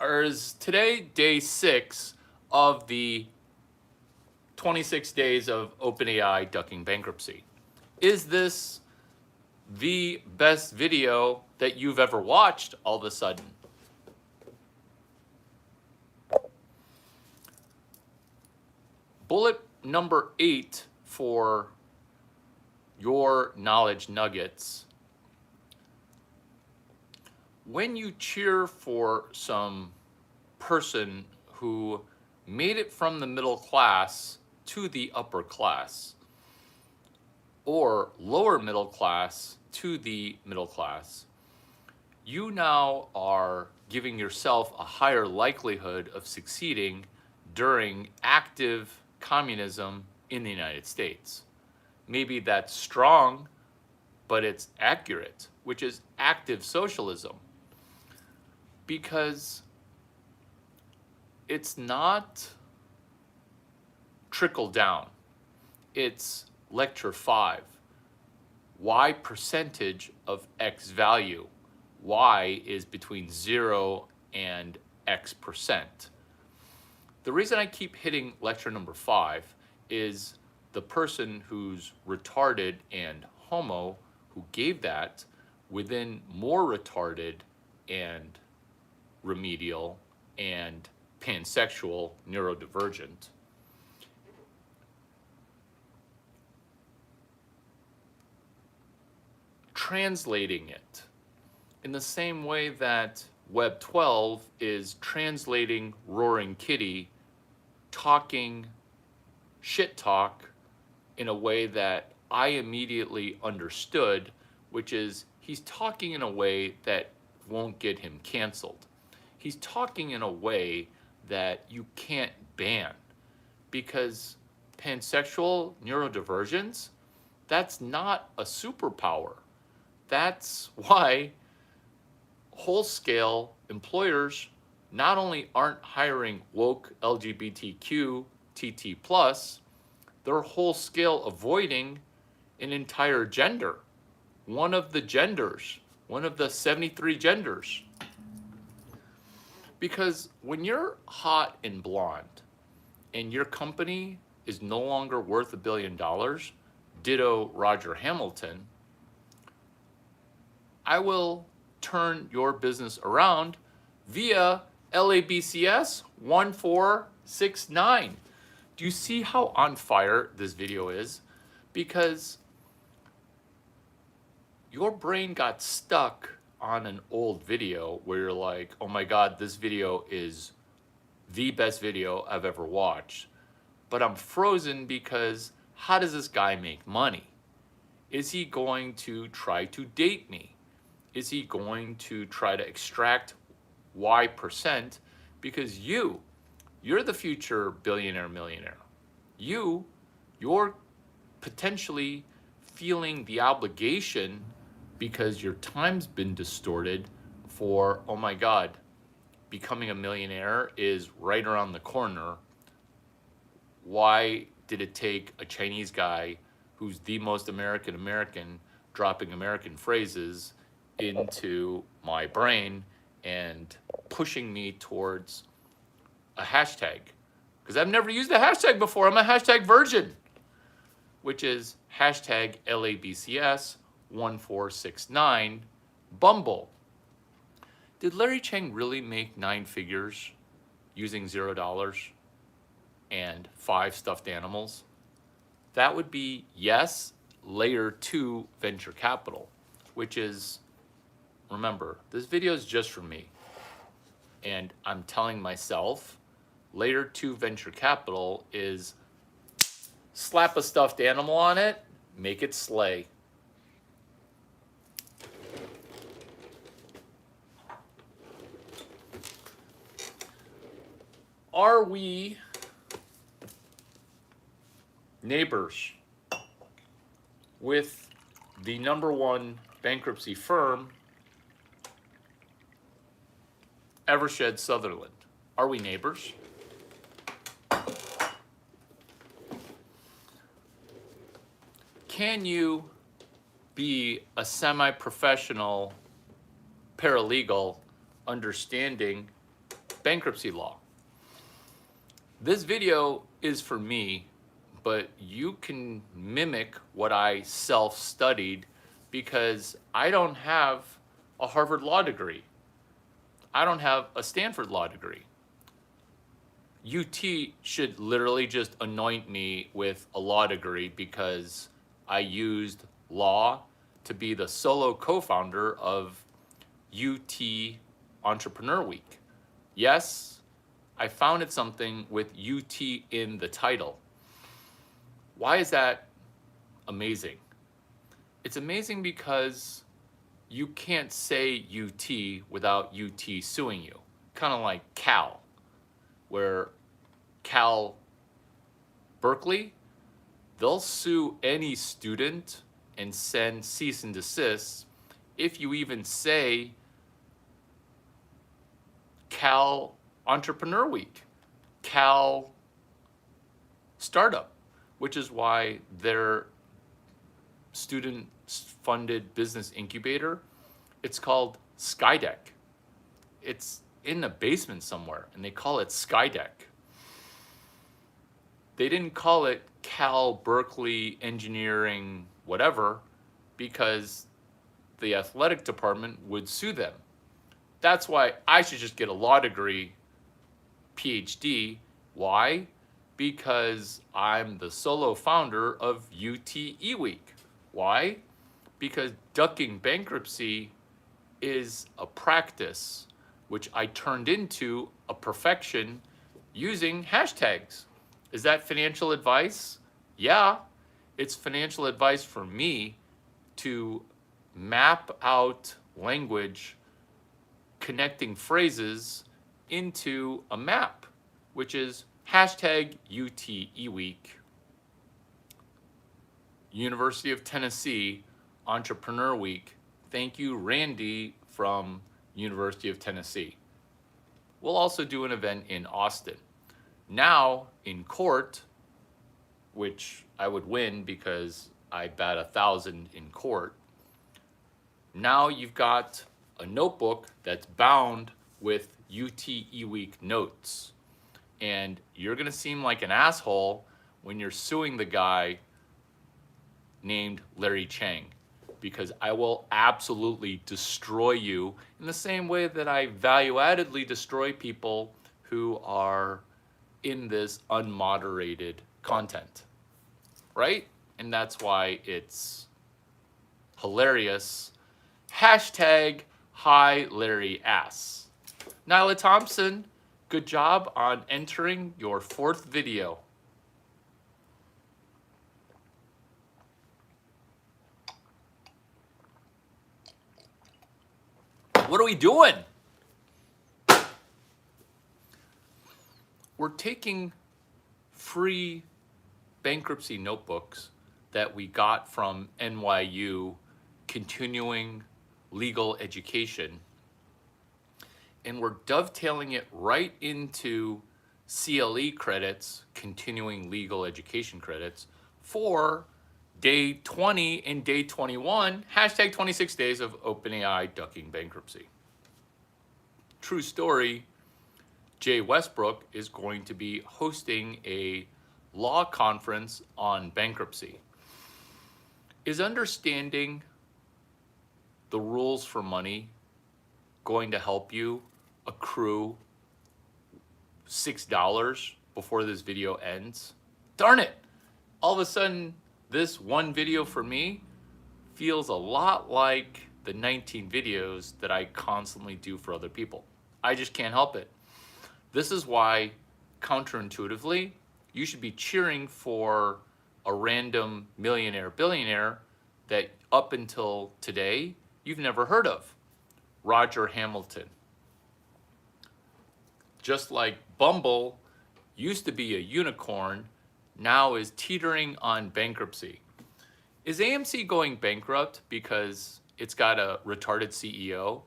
Or is today day 6 of the 26 days of OpenAI ducking bankruptcy? Is this the best video that you've ever watched all of a sudden? Bullet number 8 for your knowledge nuggets. When you cheer for some person who made it from the middle class to the upper class, or lower middle class to the middle class, you now are giving yourself a higher likelihood of succeeding during active communism in the United States. Maybe that's strong, but it's accurate, which is active socialism. Because it's not trickle down. It's lecture 5. Y percentage of X value. Y is between 0 and X percent. The reason I keep hitting lecture number 5 is the person who's retarded and homo who gave that within more retarded and remedial and pansexual neurodivergent. Translating it in the same way that Web 12 is translating Roaring Kitty talking shit talk in a way that I immediately understood, which is he's talking in a way that won't get him canceled. He's talking in a way that you can't ban, because pansexual neurodivergence, that's not a superpower. That's why whole-scale employers not only aren't hiring woke LGBTQ TT+, they're whole-scale avoiding an entire gender, one of the genders, one of the 73 genders. Because when you're hot and blonde and your company is no longer worth $1 billion, ditto Roger Hamilton, I will turn your business around via LABCS 1469. Do you see how on fire this video is? Because your brain got stuck on an old video where you're like, oh my God, this video is the best video I've ever watched. But I'm frozen because how does this guy make money? Is he going to try to date me? Is he going to try to extract Y percent? Because you're the future billionaire, millionaire. You're potentially feeling the obligation because your time's been distorted for, oh my God, becoming a millionaire is right around the corner. Why did it take a Chinese guy who's the most American dropping American phrases into my brain and pushing me towards a hashtag? Because I've never used a hashtag before. I'm a hashtag virgin. which is hashtag LABCS1469 Bumble. Did Larry Chang really make 9 figures using $0 and 5 stuffed animals? That would be yes, layer 2 venture capital, which is, remember, this video is just for me. And I'm telling myself, layer 2 venture capital is slap a stuffed animal on it, make it slay. Are we neighbors with the #1 bankruptcy firm, Evershed Sutherland? Are we neighbors? Can you be a semi-professional paralegal understanding bankruptcy law? This video is for me, but you can mimic what I self-studied because I don't have a Harvard law degree. I don't have a Stanford law degree. UT should literally just anoint me with a law degree because I used law to be the solo co-founder of UT Entrepreneur Week. Yes, I founded something with UT in the title. Why is that amazing? It's amazing because you can't say UT without UT suing you. Kind of like Cal, where Cal Berkeley, they'll sue any student and send cease and desist if you even say Cal Entrepreneur Week, Cal Startup, which is why their student-funded business incubator, it's called Skydeck. It's in the basement somewhere, and they call it Skydeck. They didn't call it Cal Berkeley Engineering whatever because the athletic department would sue them. That's why I should just get a law degree, PhD. Why? Because I'm the solo founder of UT eWeek. Why? Because ducking bankruptcy is a practice which I turned into a perfection using hashtags. Is that financial advice? Yeah, it's financial advice for me to map out language connecting phrases into a map, which is hashtag UT eWeek, University of Tennessee Entrepreneur Week. Thank you, Randy from University of Tennessee. We'll also do an event in Austin. Now in court, which I would win because I bat 1,000 in court, now you've got a notebook that's bound with UT eWeek notes. And you're gonna seem like an asshole when you're suing the guy named Larry Chang, because I will absolutely destroy you in the same way that I value-addedly destroy people who are in this unmoderated content, right? And that's why it's hilarious. Hashtag hi Larry ass. Nyla Thompson, good job on entering your 4th video. What are we doing? We're taking free bankruptcy notebooks that we got from NYU continuing legal education, and we're dovetailing it right into CLE credits, continuing legal education credits, for day 20 and day 21, hashtag 26 days of OpenAI ducking bankruptcy. True story, Jay Westbrook is going to be hosting a law conference on bankruptcy. Is understanding the rules for money going to help you accrue $6 before this video ends? Darn it! All of a sudden, this one video for me feels a lot like the 19 videos that I constantly do for other people. I just can't help it. This is why, counterintuitively, you should be cheering for a random millionaire, billionaire that up until today you've never heard of, Roger Hamilton. Just like Bumble used to be a unicorn, now is teetering on bankruptcy. Is AMC going bankrupt because it's got a retarded CEO?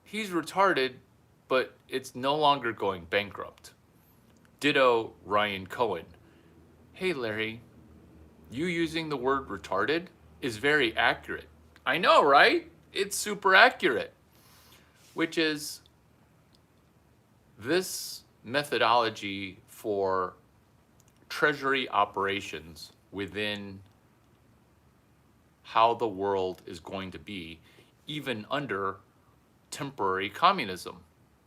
He's retarded, but it's no longer going bankrupt. Ditto Ryan Cohen. Hey Larry, you using the word retarded is very accurate. I know, right? It's super accurate. Which is this methodology for treasury operations within how the world is going to be, even under temporary communism.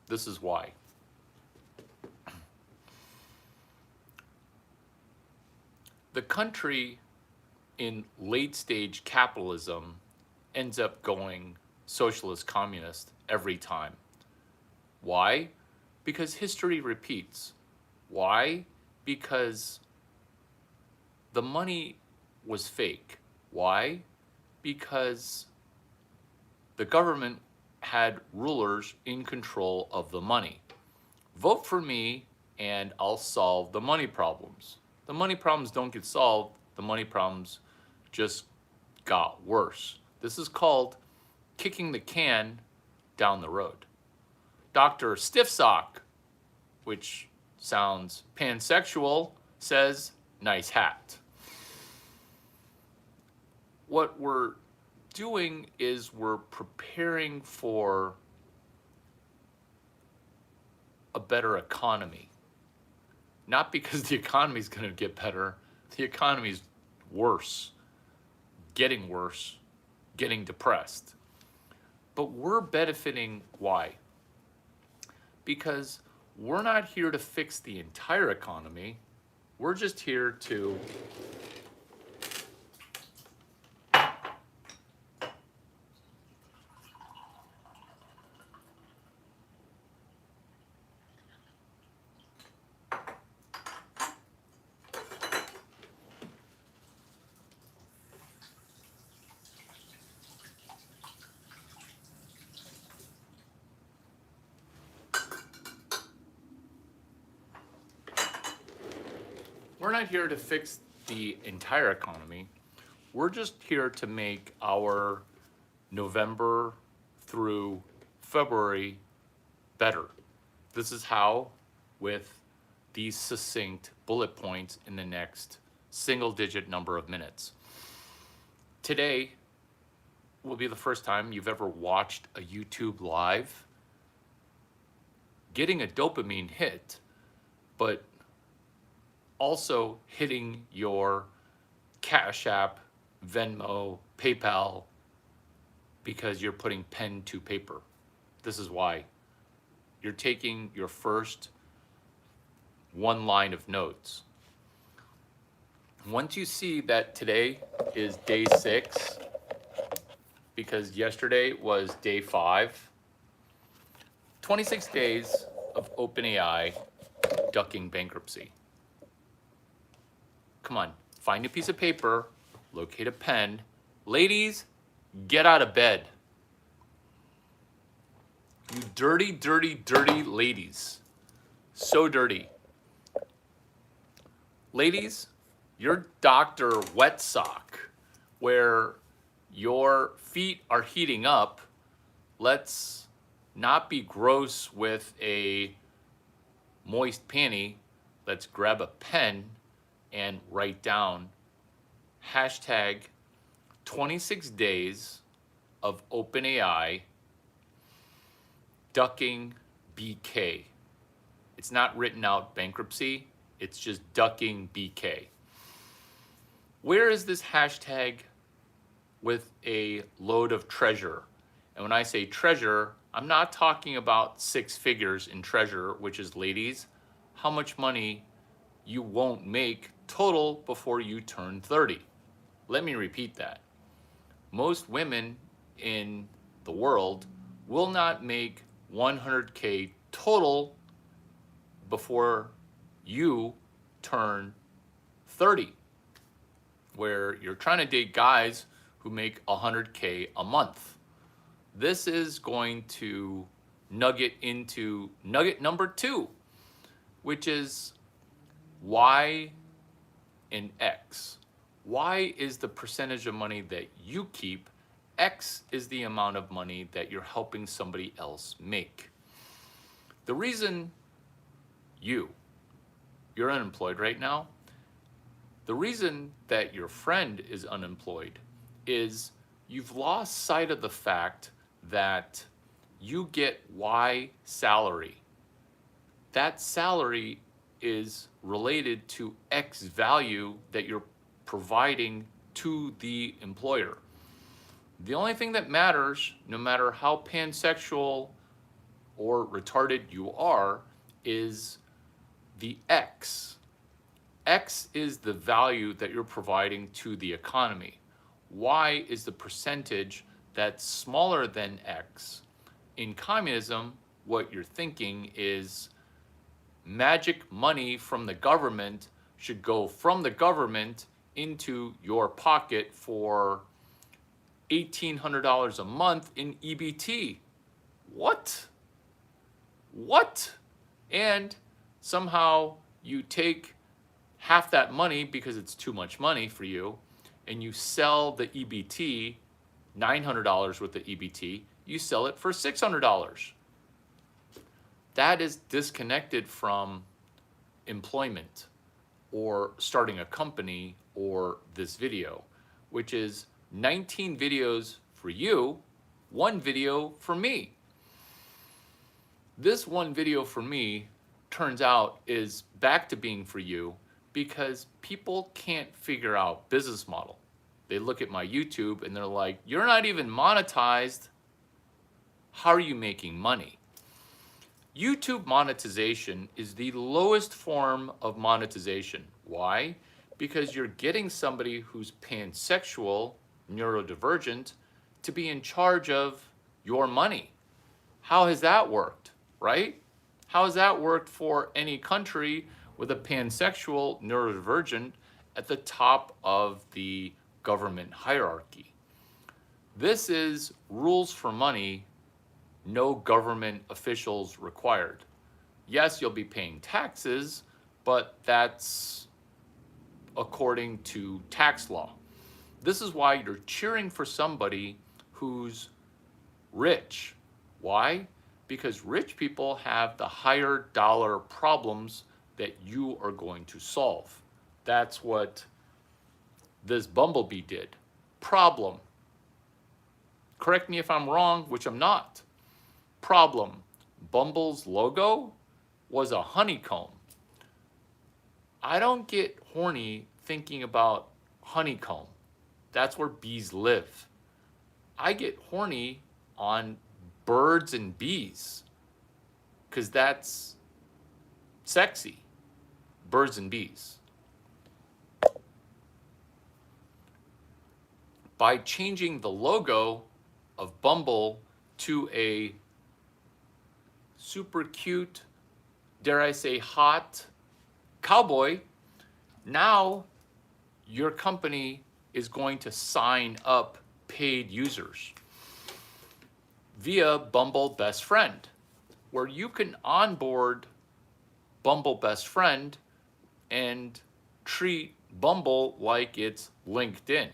This is why. The country in late stage capitalism ends up going socialist communist every time. Why? Because history repeats. Why? Because the money was fake. Why? Because the government had rulers in control of the money. Vote for me and I'll solve the money problems. The money problems don't get solved. The money problems just got worse. This is called kicking the can down the road. Dr. Stiffsock, which sounds pansexual, says, nice hat. What we're doing is we're preparing for a better economy. Not because the economy is going to get better. The economy is worse, getting depressed. But we're benefiting. Why? Because we're not here to fix the entire economy. We're just here to fix the entire economy. We're just here to make our November through February better. This is how, with these succinct bullet points in the next single-digit number of minutes. Today will be the first time you've ever watched a YouTube live getting a dopamine hit, but also hitting your Cash App, Venmo, PayPal, because you're putting pen to paper. This is why. You're taking your first one line of notes. Once you see that today is day 6, because yesterday was day 5, 26 days of OpenAI ducking bankruptcy. Come on, find a piece of paper, locate a pen. Ladies, get out of bed. You dirty, dirty, dirty ladies. So dirty. Ladies, you're Dr. Wet Sock, where your feet are heating up. Let's not be gross with a moist panty. Let's grab a pen and write down hashtag 26 days of OpenAI ducking BK. It's not written out bankruptcy, it's just ducking BK. Where is this hashtag with a load of treasure? And when I say treasure, I'm not talking about six figures in treasure, which is, ladies, how much money you won't make total before you turn 30. Let me repeat that. Most women in the world will not make 100K total before you turn 30, where you're trying to date guys who make 100K a month. This is going to nugget into nugget number 2, which is Y and X. Y is the percentage of money that you keep. X is the amount of money that you're helping somebody else make. The reason you're unemployed right now, the reason that your friend is unemployed is you've lost sight of the fact that you get Y salary. That salary is related to X value that you're providing to the employer. The only thing that matters, no matter how pansexual or retarded you are, is the X. X is the value that you're providing to the economy. Y is the percentage that's smaller than X. In communism, what you're thinking is magic money from the government should go from the government into your pocket for $1,800 a month in EBT. What? And somehow you take half that money because it's too much money for you, and you sell the EBT, $900 worth of EBT, you sell it for $600. That is disconnected from employment or starting a company or this video, which is 19 videos for you, 1 video for me. This 1 video for me turns out is back to being for you because people can't figure out business model. They look at my YouTube and they're like, you're not even monetized. How are you making money? YouTube monetization is the lowest form of monetization. Why? Because you're getting somebody who's pansexual, neurodivergent, to be in charge of your money. How has that worked, right? How has that worked for any country with a pansexual, neurodivergent at the top of the government hierarchy? This is rules for money, no government officials required. Yes, you'll be paying taxes, but that's according to tax law. This is why you're cheering for somebody who's rich. Why? Because rich people have the higher dollar problems that you are going to solve. That's what this bumblebee did. Problem. Correct me if I'm wrong, which I'm not. Problem. Bumble's logo was a honeycomb. I don't get horny thinking about honeycomb. That's where bees live. I get horny on birds and bees because that's sexy. Birds and bees. By changing the logo of Bumble to a super cute, dare I say hot cowboy, now your company is going to sign up paid users via Bumble Best Friend, where you can onboard Bumble Best Friend and treat Bumble like it's LinkedIn.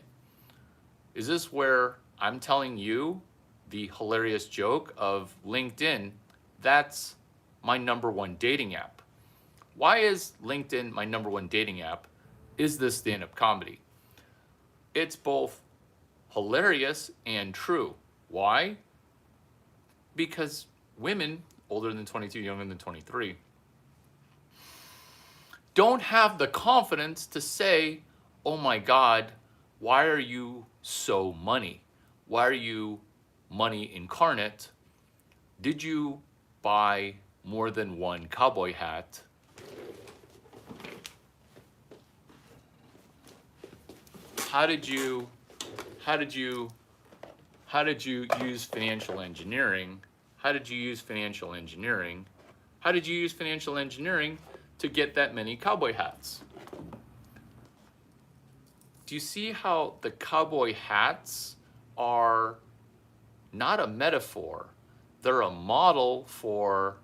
Is this where I'm telling you the hilarious joke of LinkedIn? That's my #1 dating app. Why is LinkedIn my #1 dating app? Is this stand-up comedy? It's both hilarious and true. Why? Because women older than 22, younger than 23, don't have the confidence to say, oh my God, why are you so money? Why are you money incarnate? Did you buy more than one cowboy hat? How did you, how did you, how did you use financial engineering? How did you use financial engineering? How did you use financial engineering to get that many cowboy hats? Do you see how the cowboy hats are not a metaphor? They're a model for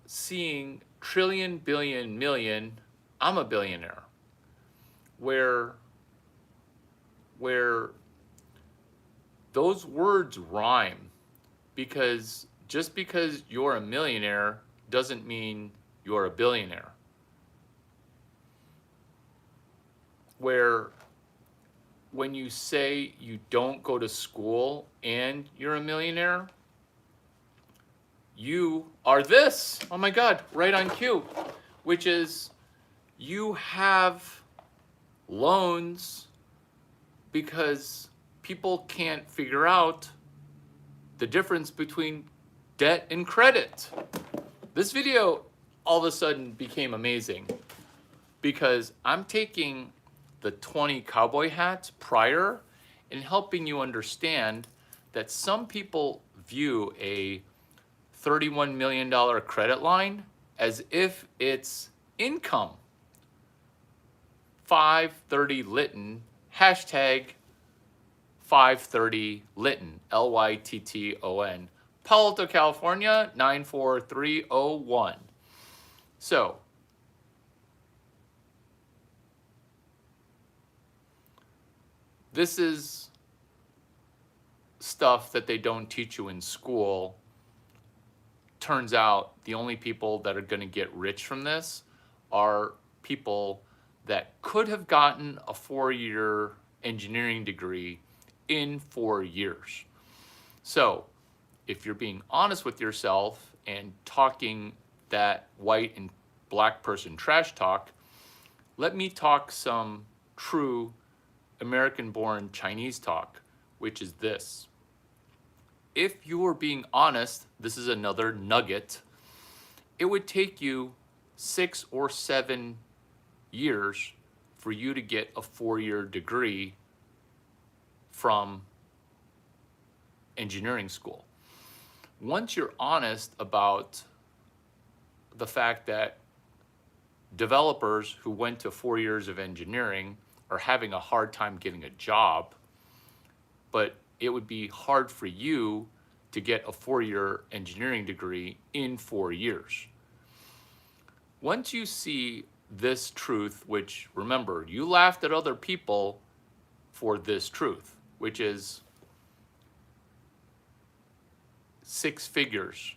seeing trillion, billion, million, I'm a billionaire. Where those words rhyme, because just because you're a millionaire doesn't mean you're a billionaire. Where when you say you don't go to school and you're a millionaire, you are this. Oh my God, right on cue, which is you have loans because people can't figure out the difference between debt and credit. This video all of a sudden became amazing because I'm taking the 20 cowboy hats prior and helping you understand that some people view a $31 million credit line as if it's income. 530 Litton, hashtag 530 Litton, Lytton, Palo Alto, California, 94301. So, this is stuff that they don't teach you in school. Turns out the only people that are going to get rich from this are people that could have gotten a 4-year engineering degree in 4 years. So if you're being honest with yourself and talking that white and black person trash talk, let me talk some true American-born Chinese talk, which is this. If you were being honest, this is another nugget, it would take you 6 or 7 years for you to get a 4-year degree from engineering school. Once you're honest about the fact that developers who went to 4 years of engineering are having a hard time getting a job, but it would be hard for you to get a 4-year engineering degree in 4 years. Once you see this truth, which remember, you laughed at other people for this truth, which is 6 figures.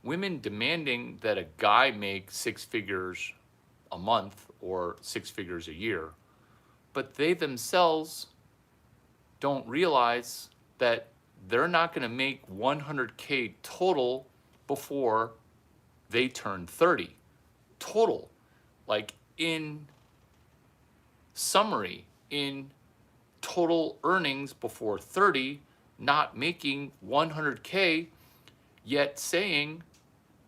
Women demanding that a guy make 6 figures a month or 6 figures a year, but they themselves don't realize that they're not going to make 100K total before they turn 30. Total. Like in summary, in total earnings before 30, not making 100K, yet saying,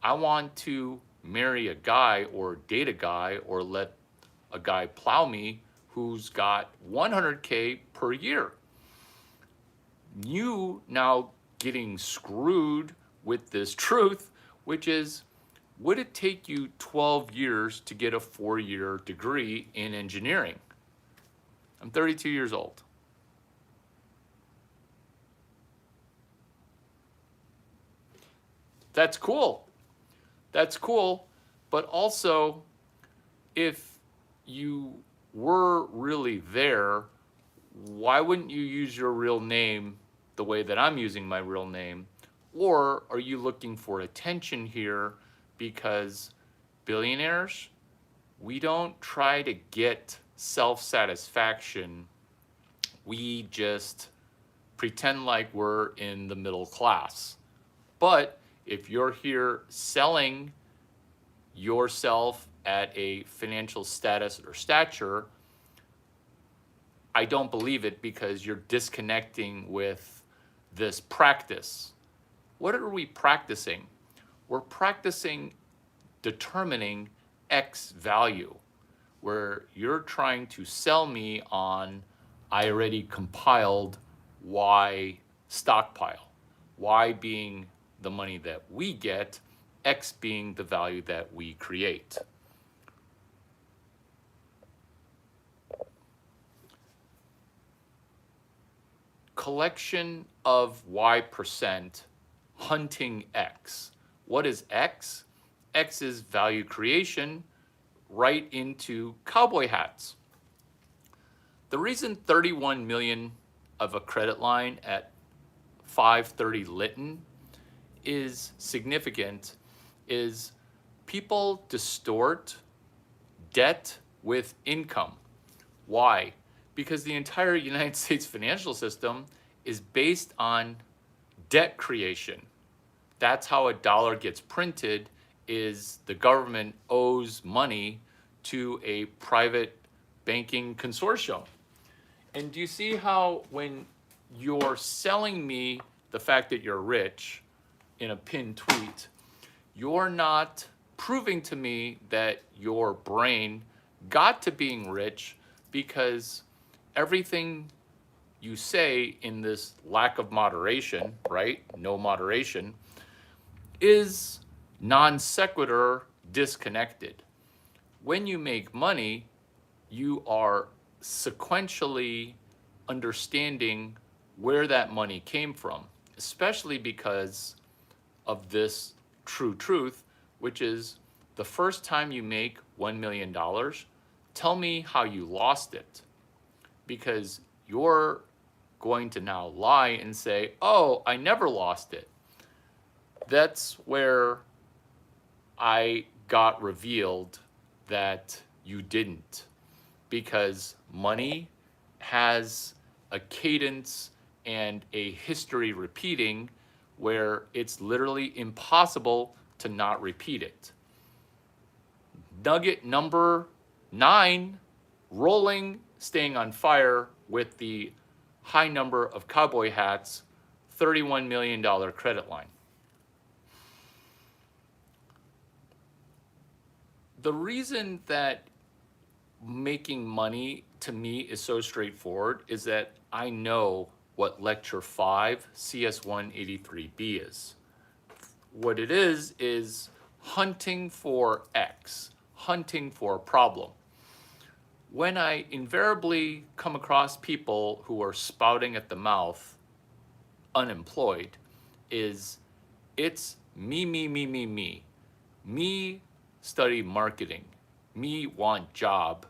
I want to marry a guy or date a guy or let a guy plow me who's got 100K per year. You now getting screwed with this truth, which is, would it take you 12 years to get a 4-year degree in engineering? I'm 32 years old. That's cool. That's cool. But also, if you were really there, why wouldn't you use your real name the way that I'm using my real name? Or are you looking for attention here because billionaires, we don't try to get self-satisfaction. We just pretend like we're in the middle class. But If you're here selling yourself at a financial status or stature, I don't believe it because you're disconnecting with this practice. What are we practicing? We're practicing determining X value, where you're trying to sell me on I already compiled Y stockpile. Y being the money that we get, X being the value that we create. Collection of Y% hunting X. What is X? X is value creation right into cowboy hats. The reason 31 million of a credit line at 530 Lytton is significant is people distort debt with income. Why? Because the entire United States financial system is based on debt creation. That's how a dollar gets printed, is the government owes money to a private banking consortium. And do you see how when you're selling me the fact that you're rich in a pinned tweet, you're not proving to me that your brain got to being rich because everything you say in this lack of moderation, right? No moderation, is non sequitur disconnected. When you make money, you are sequentially understanding where that money came from, especially because of this true truth, which is the first time you make $1 million, tell me how you lost it. Because you're going to now lie and say, oh, I never lost it. That's where I got revealed that you didn't. Because money has a cadence and a history repeating where it's literally impossible to not repeat it. Nugget number 9, rolling, staying on fire with the high number of cowboy hats, $31 million credit line. The reason that making money to me is so straightforward is that I know what Lecture 5, CS183B is. What it is hunting for X, hunting for a problem. When I invariably come across people who are spouting at the mouth, unemployed, it's me, me, me, me, me. Me study marketing. Me want job.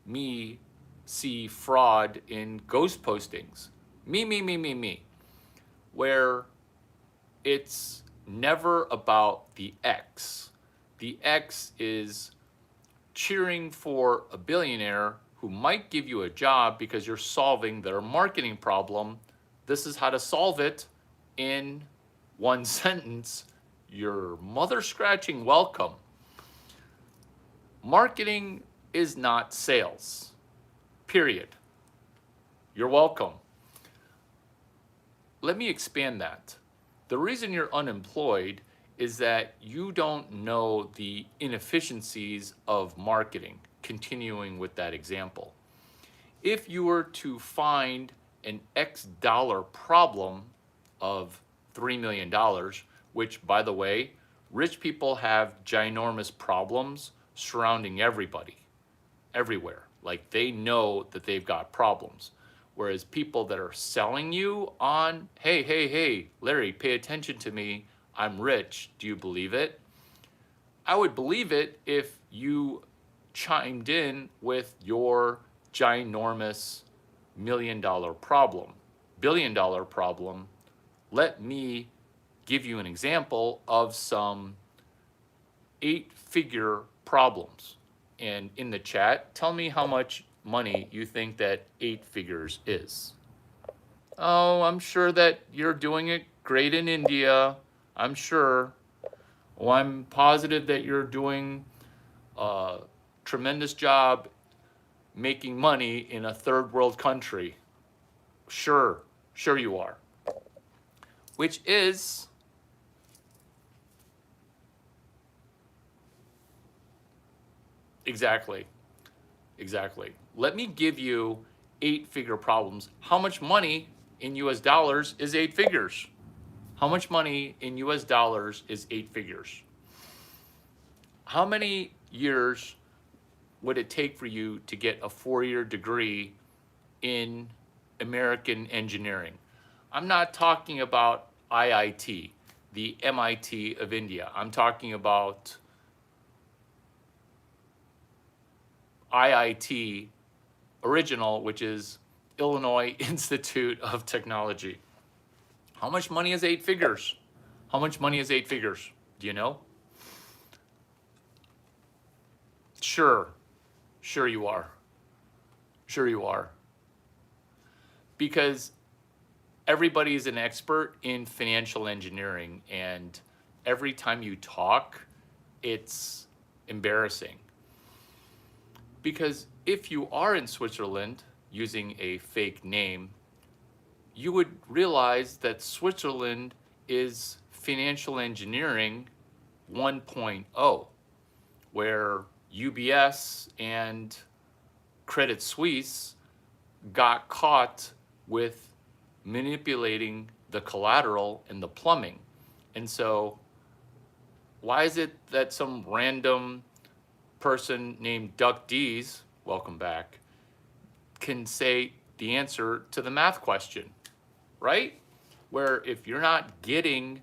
Me see fraud in ghost postings. Me, me, me, me, me. Where it's never about the X. The X is cheering for a billionaire who might give you a job because you're solving their marketing problem. This is how to solve it in one sentence. Your mother scratching welcome. Marketing is not sales. Period. You're welcome. Let me expand that. The reason you're unemployed is that you don't know the inefficiencies of marketing, continuing with that example. If you were to find an X dollar problem of $3 million, which, by the way, rich people have ginormous problems surrounding everybody, everywhere. Like they know that they've got problems. Whereas people that are selling you on, hey, Larry, pay attention to me. I'm rich. Do you believe it? I would believe it if you chimed in with your ginormous $1 million problem, $1 billion problem. Let me give you an example of some 8-figure problems. And in the chat, tell me how much money you think that 8 figures is. Oh, I'm sure that you're doing it great in India. I'm sure. Well, I'm positive that you're doing a tremendous job making money in a third world country. Sure, sure you are. Which is exactly, exactly. Let me give you 8-figure problems. How much money in US dollars is 8 figures? How much money in US dollars is 8 figures? How many years would it take for you to get a 4-year degree in American engineering? I'm not talking about IIT, the MIT of India. I'm talking about IIT original, which is Illinois Institute of Technology. How much money is 8 figures? How much money is 8 figures? Do you know? Sure. Sure you are. Sure you are. Because everybody is an expert in financial engineering, and every time you talk, it's embarrassing. Because if you are in Switzerland using a fake name, you would realize that Switzerland is financial engineering 1.0, where UBS and Credit Suisse got caught with manipulating the collateral and the plumbing. And so, why is it that some random person named Duck D's, welcome back, can say the answer to the math question, right? Where if you're not getting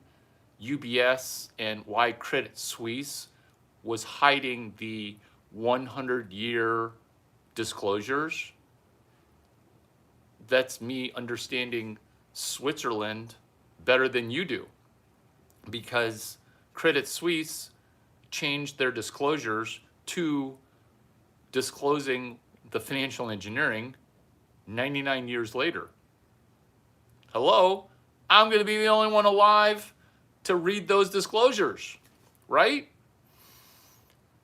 UBS and why Credit Suisse was hiding the 100-year disclosures, that's me understanding Switzerland better than you do, because Credit Suisse changed their disclosures to disclosing the financial engineering 99 years later. Hello, I'm going to be the only one alive to read those disclosures, right?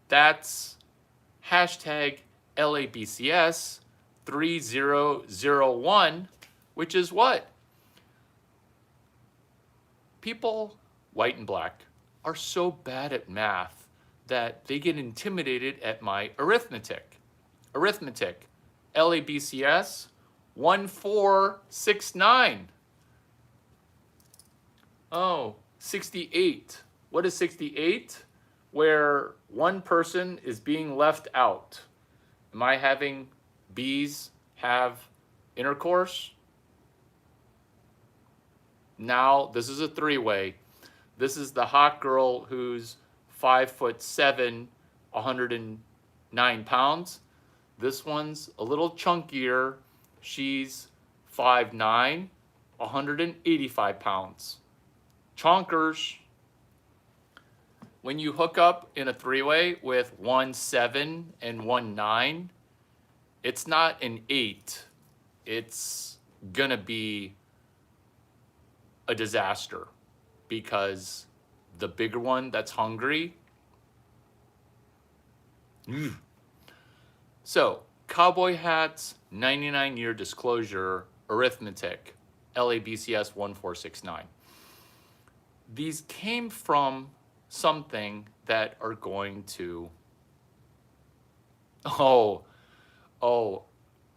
That's hashtag LABCS 3001, which is what? People, white and black, are so bad at math that they get intimidated at my arithmetic. Arithmetic, LABCS 1469. Oh, 68. What is 68? Where one person is being left out. Am I having bees have intercourse? Now, this is a three-way. This is the hot girl who's 5'7", 109 pounds. This one's a little chunkier. She's 5'9", 185 pounds. Chonkers. When you hook up in a three-way with 1'7" and 1'9", it's not an 8. It's gonna be a disaster, because the bigger one that's hungry. So, cowboy hats, 99-year disclosure, arithmetic, LABCS 1469. These came from something that are going to,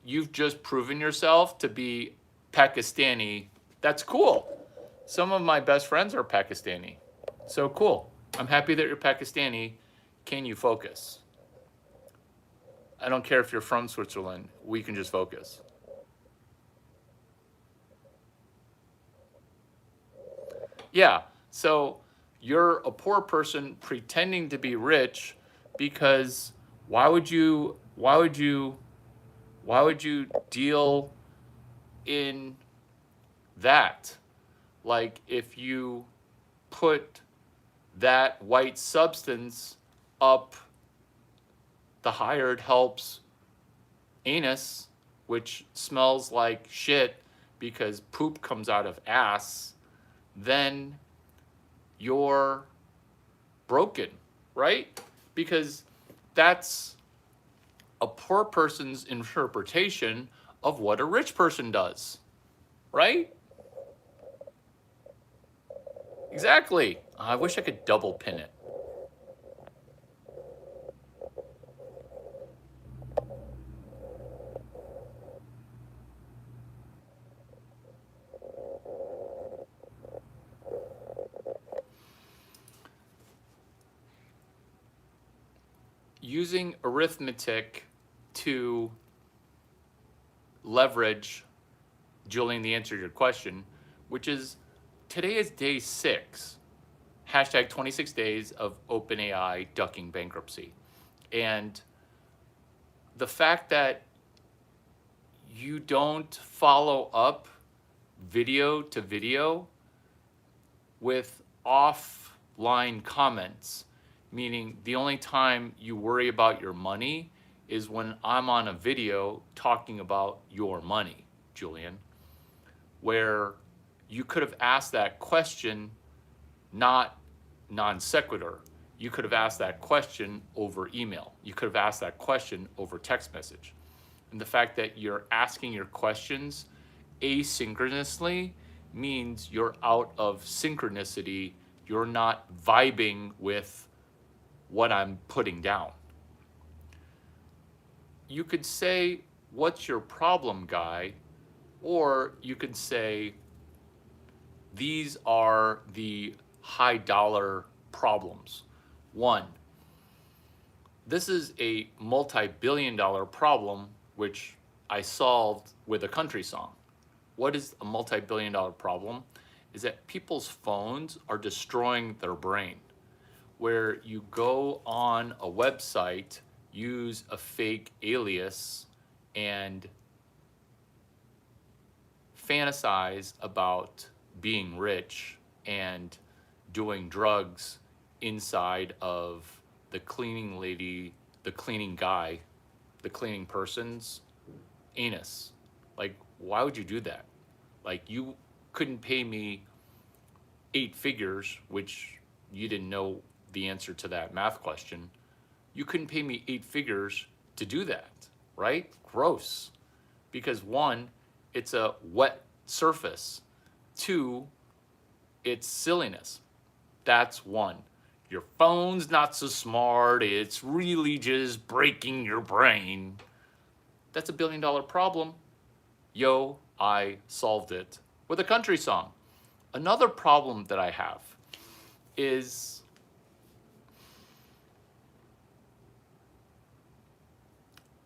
you've just proven yourself to be Pakistani. That's cool. Some of my best friends are Pakistani. So cool. I'm happy that you're Pakistani. Can you focus? I don't care if you're from Switzerland. We can just focus. Yeah, so you're a poor person pretending to be rich, because why would you deal in that? Like, if you put that white substance up the hired help's anus, which smells like shit because poop comes out of ass, then you're broken, right? Because that's a poor person's interpretation of what a rich person does, right? Exactly. I wish I could double pin it. Using arithmetic to leverage, Julian, the answer to your question, which is today is day 6, hashtag 26 days of OpenAI ducking bankruptcy. And the fact that you don't follow up video to video with offline comments, meaning the only time you worry about your money is when I'm on a video talking about your money, Julian, where you could have asked that question not non sequitur. You could have asked that question over email. You could have asked that question over text message. And the fact that you're asking your questions asynchronously means you're out of synchronicity. You're not vibing with what I'm putting down. You could say, "What's your problem, guy?" Or you could say, "These are the high dollar problems." One, this is a multi-billion dollar problem, which I solved with a country song. What is a multi-billion dollar problem? Is that people's phones are destroying their brain. Where you go on a website, use a fake alias, and fantasize about being rich and doing drugs inside of the cleaning lady, the cleaning guy, the cleaning person's anus. Like, why would you do that? Like, you couldn't pay me 8 figures, which you didn't know the answer to that math question. You couldn't pay me 8 figures to do that, right? Gross. Because 1, it's a wet surface. 2, it's silliness. That's 1. Your phone's not so smart. It's really just breaking your brain. That's a $1 billion problem. Yo, I solved it with a country song. Another problem that I have is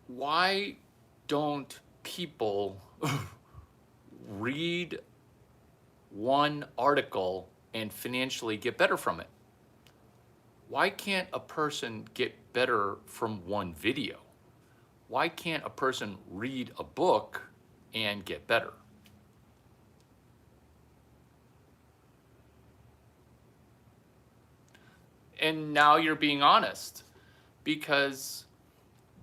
why don't people read one article and financially get better from it? Why can't a person get better from one video? Why can't a person read a book and get better? And now you're being honest, because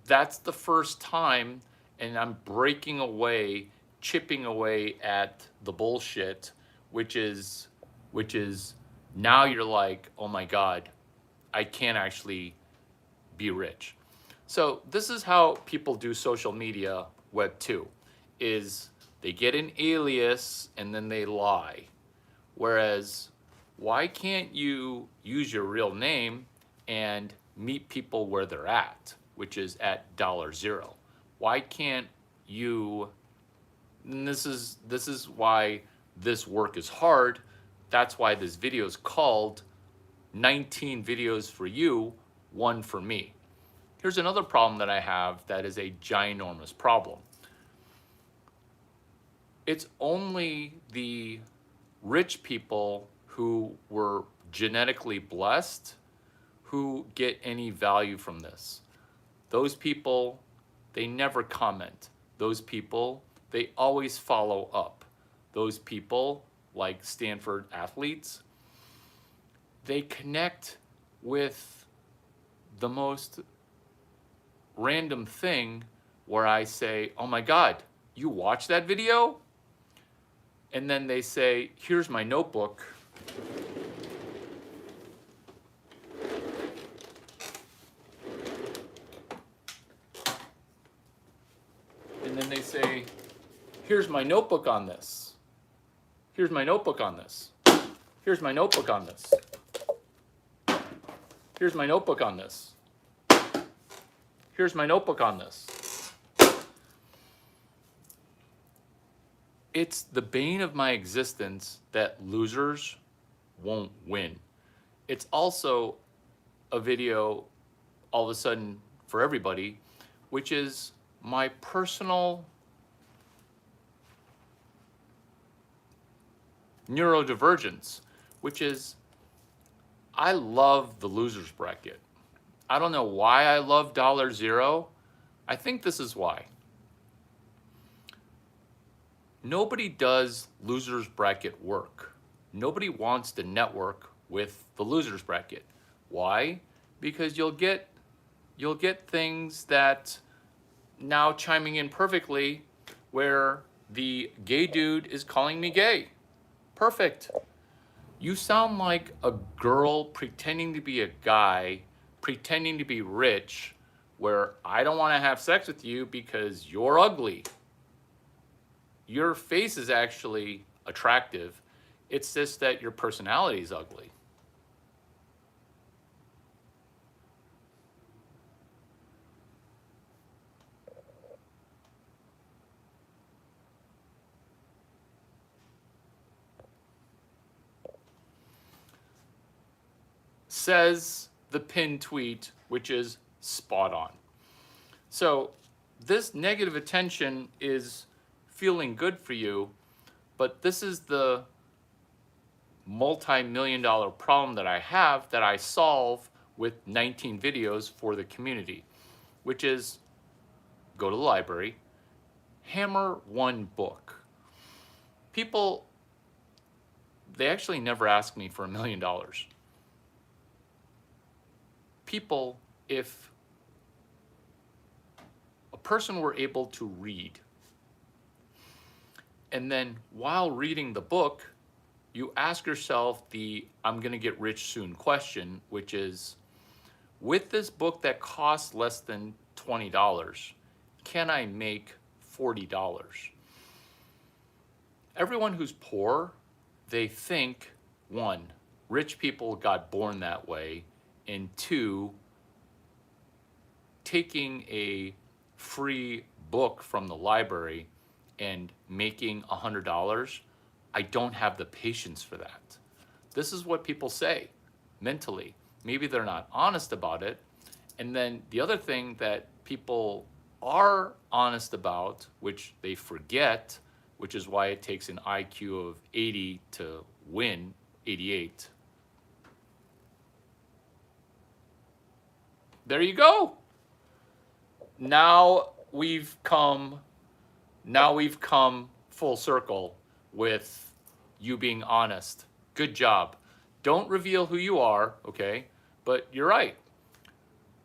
that's the first time, and I'm breaking away, chipping away at the bullshit, which is now you're like, oh my God, I can't actually be rich. So this is how people do social media, Web 2, is they get an alias and then they lie. Whereas, why can't you use your real name and meet people where they're at, which is at $0? Why can't you, and this is why this work is hard. That's why this video is called 19 videos for you, 1 for me. Here's another problem that I have that is a ginormous problem. It's only the rich people who were genetically blessed who get any value from this. Those people, they never comment. Those people, they always follow up. Those people, like Stanford athletes, they connect with the most random thing where I say, oh my God, you watched that video? And then they say, here's my notebook. then they say, here's my notebook on this. Here's my notebook on this. Here's my notebook on this. Here's my notebook on this. Here's my notebook on this. It's the bane of my existence that losers won't win. It's also a video all of a sudden for everybody, which is my personal neurodivergence, which is I love the losers bracket. I don't know why I love $0. I think this is why. Nobody does losers bracket work. Nobody wants to network with the losers bracket. Why? Because you'll get things that now chiming in perfectly where the gay dude is calling me gay. Perfect. You sound like a girl pretending to be a guy, pretending to be rich, where I don't want to have sex with you because you're ugly. Your face is actually attractive. It's just that your personality is ugly. Says the pinned tweet, which is spot on. So this negative attention is feeling good for you, but this is the multi-million-dollar problem that I have that I solve with 19 videos for the community, which is go to the library, hammer one book. People, they actually never ask me for $1 million. People, if a person were able to read, and then while reading the book, you ask yourself the I'm going to get rich soon question, which is, with this book that costs less than $20, can I make $40? Everyone who's poor, they think, one, rich people got born that way, and two, taking a free book from the library and making $100, I don't have the patience for that. This is what people say mentally. Maybe they're not honest about it. And then the other thing that people are honest about, which they forget, which is why it takes an IQ of 80 to win 88. There you go. Now we've come full circle with you being honest. Good job. Don't reveal who you are, okay? But you're right.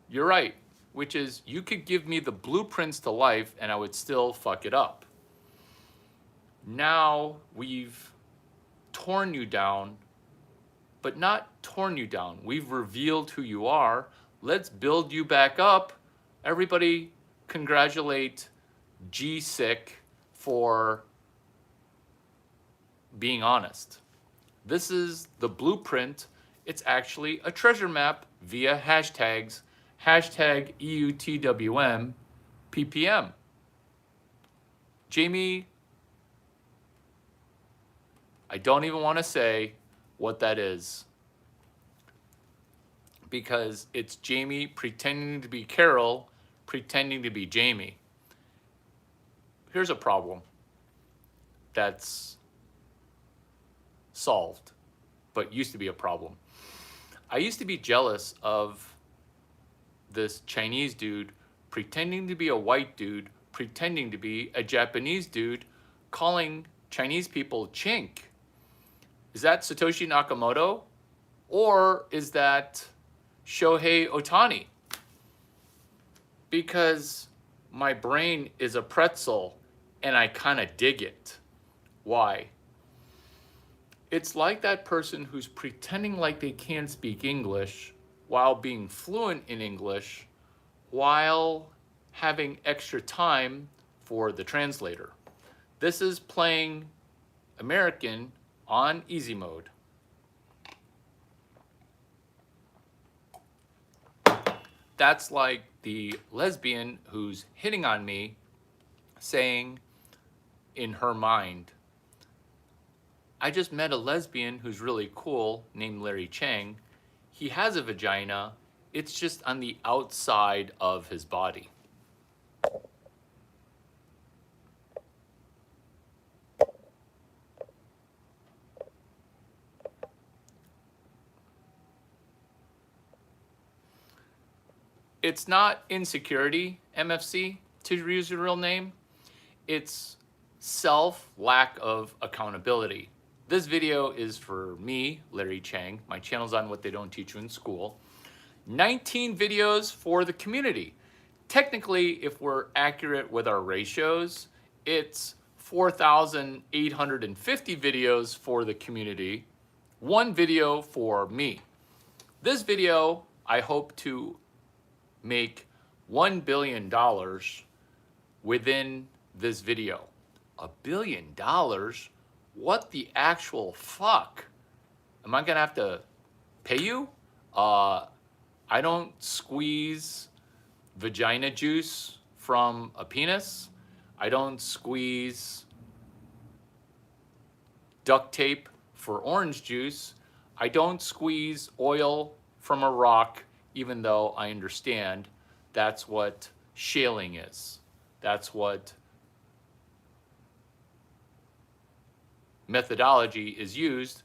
You're right, which is you could give me the blueprints to life and I would still fuck it up. Now we've torn you down, but not torn you down. We've revealed who you are. Let's build you back up. Everybody congratulate G-Sick for being honest. This is the blueprint. It's actually a treasure map via hashtags, hashtag EUTWM, PPM. Jamie, I don't even want to say what that is because it's Jamie pretending to be Carol, pretending to be Jamie. Here's a problem that's solved, but used to be a problem. I used to be jealous of this Chinese dude pretending to be a white dude, pretending to be a Japanese dude, calling Chinese people chink. Is that Satoshi Nakamoto? Or is that Shohei Ohtani? Because my brain is a pretzel and I kind of dig it. Why? It's like that person who's pretending like they can't speak English while being fluent in English, while having extra time for the translator. This is playing American on easy mode. That's like the lesbian who's hitting on me saying in her mind, I just met a lesbian who's really cool named Larry Chang. He has a vagina. It's just on the outside of his body. It's not insecurity, MFC, to use your real name. It's lack of accountability. This video is for me, Larry Chang. My channel's on What They Don't Teach You in School. 19 videos for the community. Technically, if we're accurate with our ratios, it's 4,850 videos for the community, 1 video for me. This video, I hope to make $1 billion within this video. $1 billion? What the actual fuck? Am I gonna have to pay you? I don't squeeze vagina juice from a penis. I don't squeeze duct tape for orange juice. I don't squeeze oil from a rock, even though I understand that's what shaling is. That's what methodology is used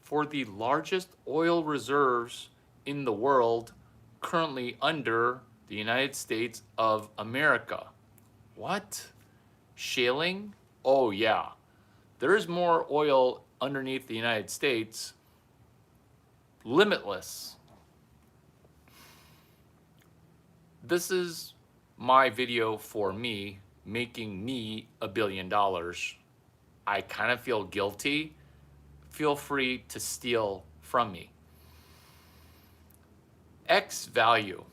for the largest oil reserves in the world currently under the United States of America. What? Shaling? Oh yeah. There's more oil underneath the United States. Limitless. This is my video for me, making me $1 billion. I kind of feel guilty. Feel free to steal from me. X value.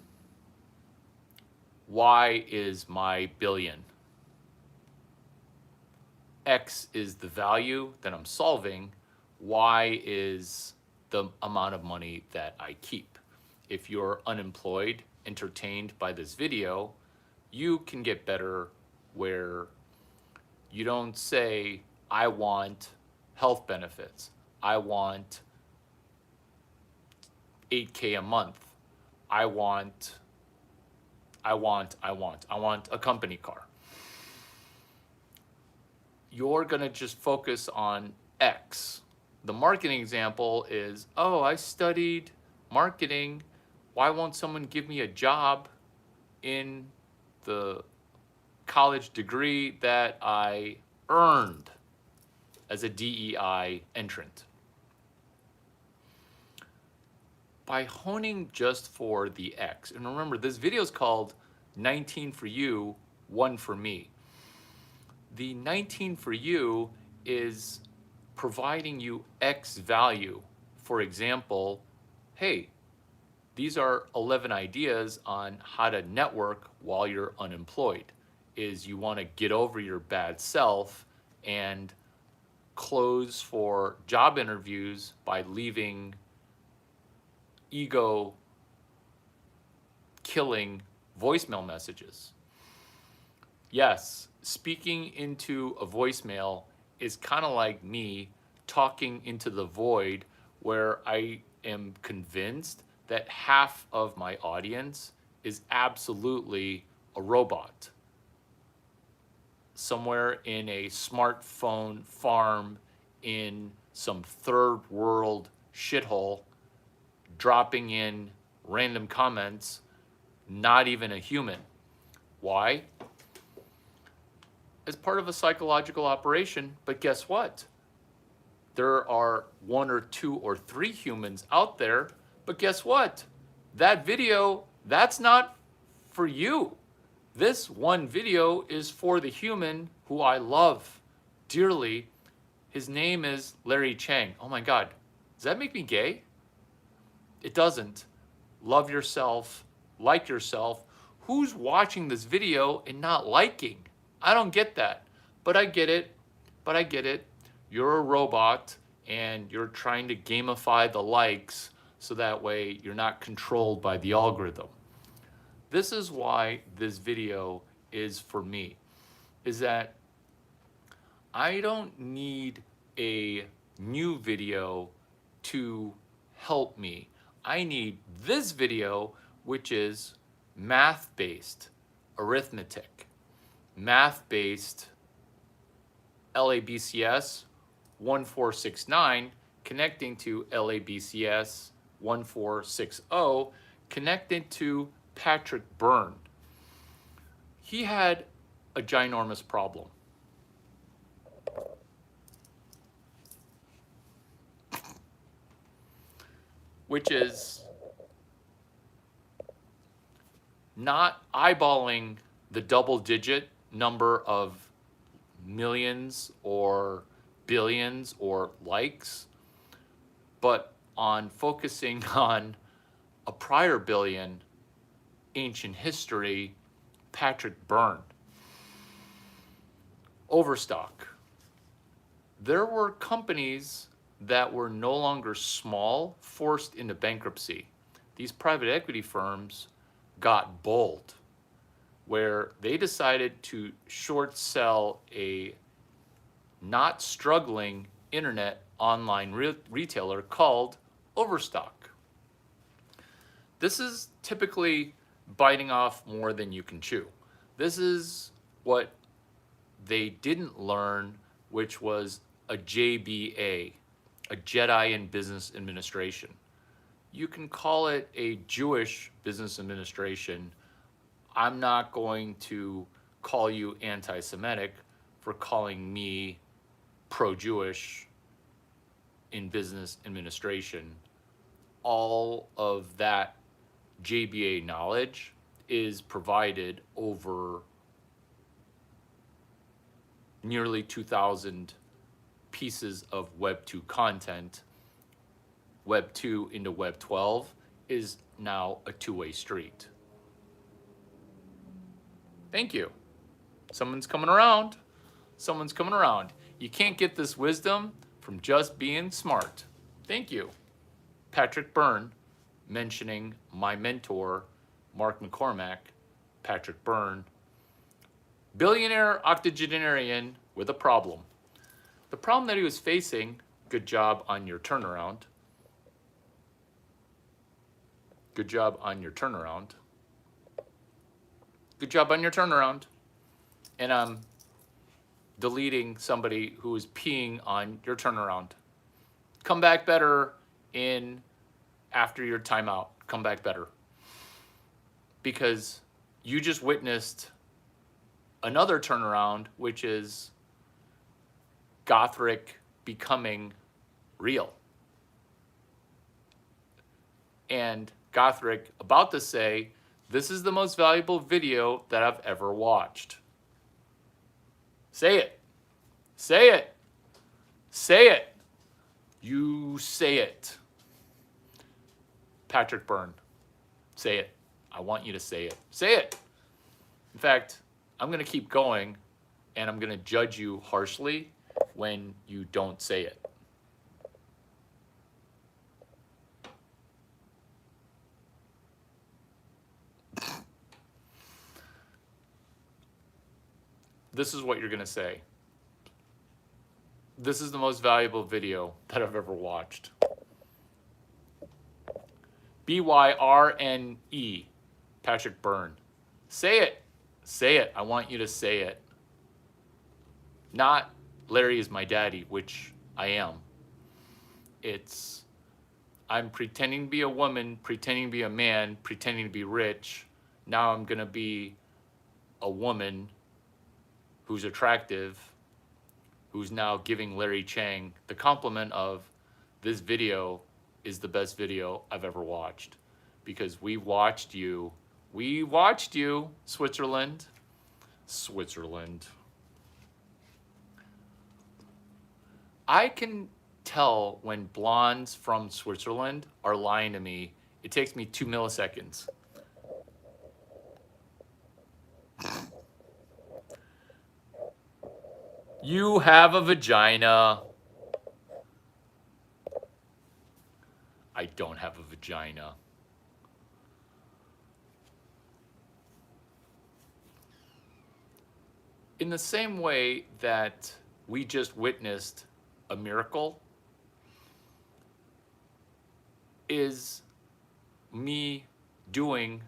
Y is my billion. X is the value that I'm solving. Y is the amount of money that I keep. If you're unemployed, entertained by this video, you can get better where you don't say, I want health benefits. I want 8K a month. I want a company car. You're gonna just focus on X. The marketing example is, oh, I studied marketing. Why won't someone give me a job in the college degree that I earned as a DEI entrant? By honing just for the X, and remember, this video is called 19 for you, 1 for me. The 19 for you is providing you X value. For example, hey, these are 11 ideas on how to network while you're unemployed. Is you want to get over your bad self and close for job interviews by leaving ego killing voicemail messages. Yes, speaking into a voicemail is kind of like me talking into the void, where I am convinced that half of my audience is absolutely a robot. Somewhere in a smartphone farm in some third world shithole, dropping in random comments, not even a human. Why? As part of a psychological operation, but guess what? There are 1 or 2 or 3 humans out there, but guess what? That video, that's not for you. This one video is for the human who I love dearly. His name is Larry Chang. Oh my God, does that make me gay? It doesn't. Love yourself, like yourself. Who's watching this video and not liking? I don't get that, but I get it. But I get it. You're a robot and you're trying to gamify the likes so that way you're not controlled by the algorithm. This is why this video is for me, is that I don't need a new video to help me. I need this video, which is math-based arithmetic, math-based LABCS 1469 connecting to LABCS 1460 connected to Patrick Byrne. He had a ginormous problem. Which is not eyeballing the double-digit number of millions or billions or likes, but on focusing on a prior billion, ancient history, Patrick Byrne. Overstock. There were companies that were no longer small, forced into bankruptcy. These private equity firms got bold, where they decided to short sell a not struggling internet online retailer called Overstock. This is typically biting off more than you can chew. This is what they didn't learn, which was a JBA, a Jedi in Business Administration. You can call it a Jewish business administration. I'm not going to call you anti-Semitic for calling me pro-Jewish in business administration. All of that JBA knowledge is provided over nearly 2,000 pieces of Web 2 content. Web 2 into Web 12 is now a two-way street. Thank you. Someone's coming around. Someone's coming around. You can't get this wisdom from just being smart. Thank you. Patrick Byrne, mentioning my mentor, Mark McCormack, Patrick Byrne, billionaire octogenarian with a problem. The problem that he was facing, good job on your turnaround. Good job on your turnaround. Good job on your turnaround. And I'm deleting somebody who is peeing on your turnaround. Come back better after your timeout. Come back better. Because you just witnessed another turnaround, which is Gothric becoming real. And Gothric about to say, this is the most valuable video that I've ever watched. Say it. Say it. Say it. You say it. Patrick Byrne, say it. I want you to say it. Say it. In fact, I'm going to keep going, and I'm going to judge you harshly when you don't say it. This is what you're going to say. This is the most valuable video that I've ever watched. BYRNE, Patrick Byrne. Say it. Say it. I want you to say it. Not Larry is my daddy, which I am. It's I'm pretending to be a woman, pretending to be a man, pretending to be rich. Now I'm going to be a woman who's attractive, who's now giving Larry Chang the compliment of, this video is the best video I've ever watched. Because we watched you, Switzerland. Switzerland. I can tell when blondes from Switzerland are lying to me. It takes me 2 milliseconds. You have a vagina. I don't have a vagina. In the same way that we just witnessed a miracle, is me doing,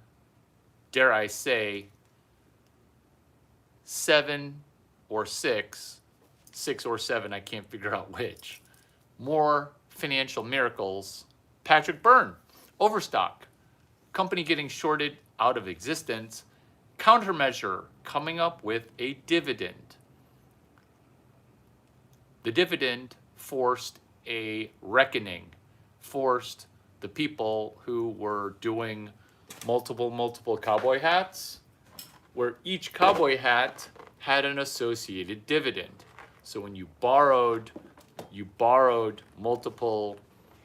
dare I say, 7 or 6, 6 or 7, I can't figure out which, more financial miracles. Patrick Byrne, Overstock, company getting shorted out of existence, countermeasure coming up with a dividend. The dividend forced a reckoning, forced the people who were doing multiple cowboy hats, where each cowboy hat had an associated dividend. So when you borrowed multiple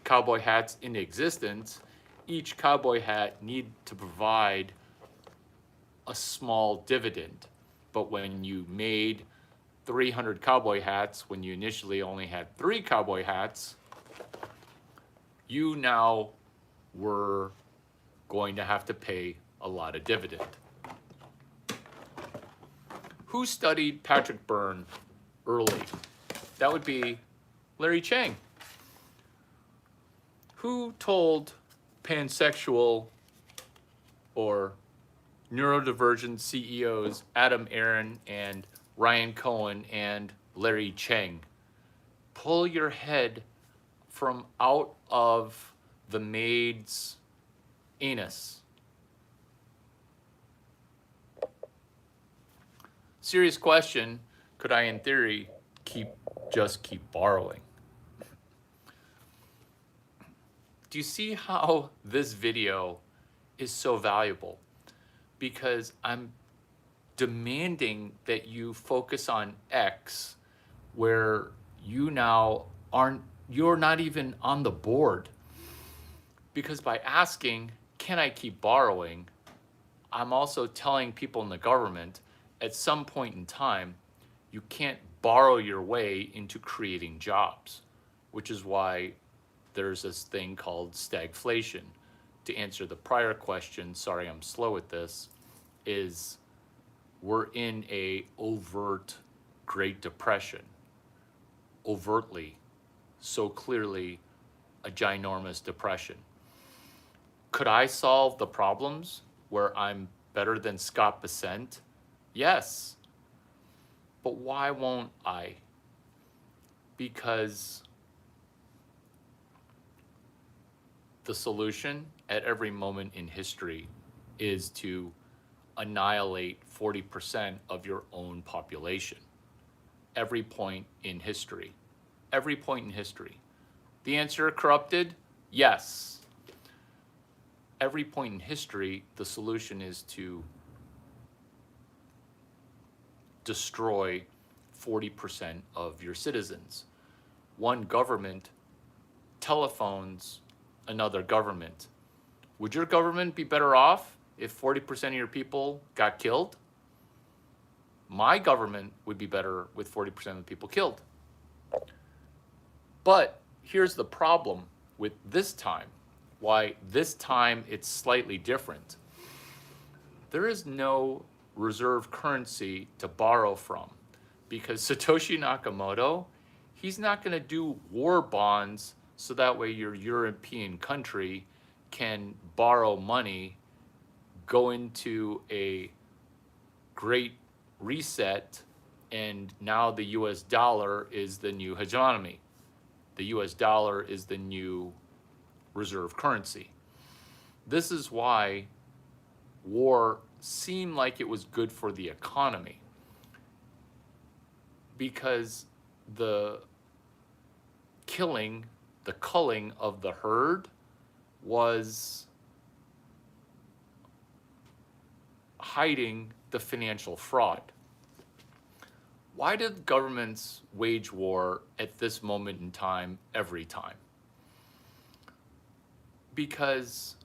cowboy hats into existence, each cowboy hat needed to provide a small dividend. But when you made 300 cowboy hats, when you initially only had 3 cowboy hats, you now were going to have to pay a lot of dividend. Who studied Patrick Byrne early? That would be Larry Chang. Who told pansexual or neurodivergent CEOs Adam Aron and Ryan Cohen and Larry Chang, pull your head from out of the maid's anus? Serious question, could I in theory just keep borrowing? Do you see how this video is so valuable? Because I'm demanding that you focus on X, where you're not even on the board. Because by asking, can I keep borrowing? I'm also telling people in the government, at some point in time, you can't borrow your way into creating jobs, which is why there's this thing called stagflation. To answer the prior question, sorry I'm slow at this, is we're in a overt Great Depression. Overtly, so clearly a ginormous depression. Could I solve the problems where I'm better than Scott Bessent? Yes. But why won't I? Because the solution at every moment in history is to annihilate 40% of your own population. Every point in history. Every point in history. The answer, corrupted? Yes. Every point in history, the solution is to destroy 40% of your citizens. One government telephones another government. Would your government be better off if 40% of your people got killed? My government would be better with 40% of the people killed. But here's the problem with this time. Why this time it's slightly different. There is no reserve currency to borrow from, because Satoshi Nakamoto, he's not going to do war bonds so that way your European country can borrow money, go into a great reset, and now the US dollar is the new hegemony. The US dollar is the new reserve currency. This is why war seemed like it was good for the economy, because the culling of the herd was hiding the financial fraud. Why did governments wage war at this moment in time every time? Because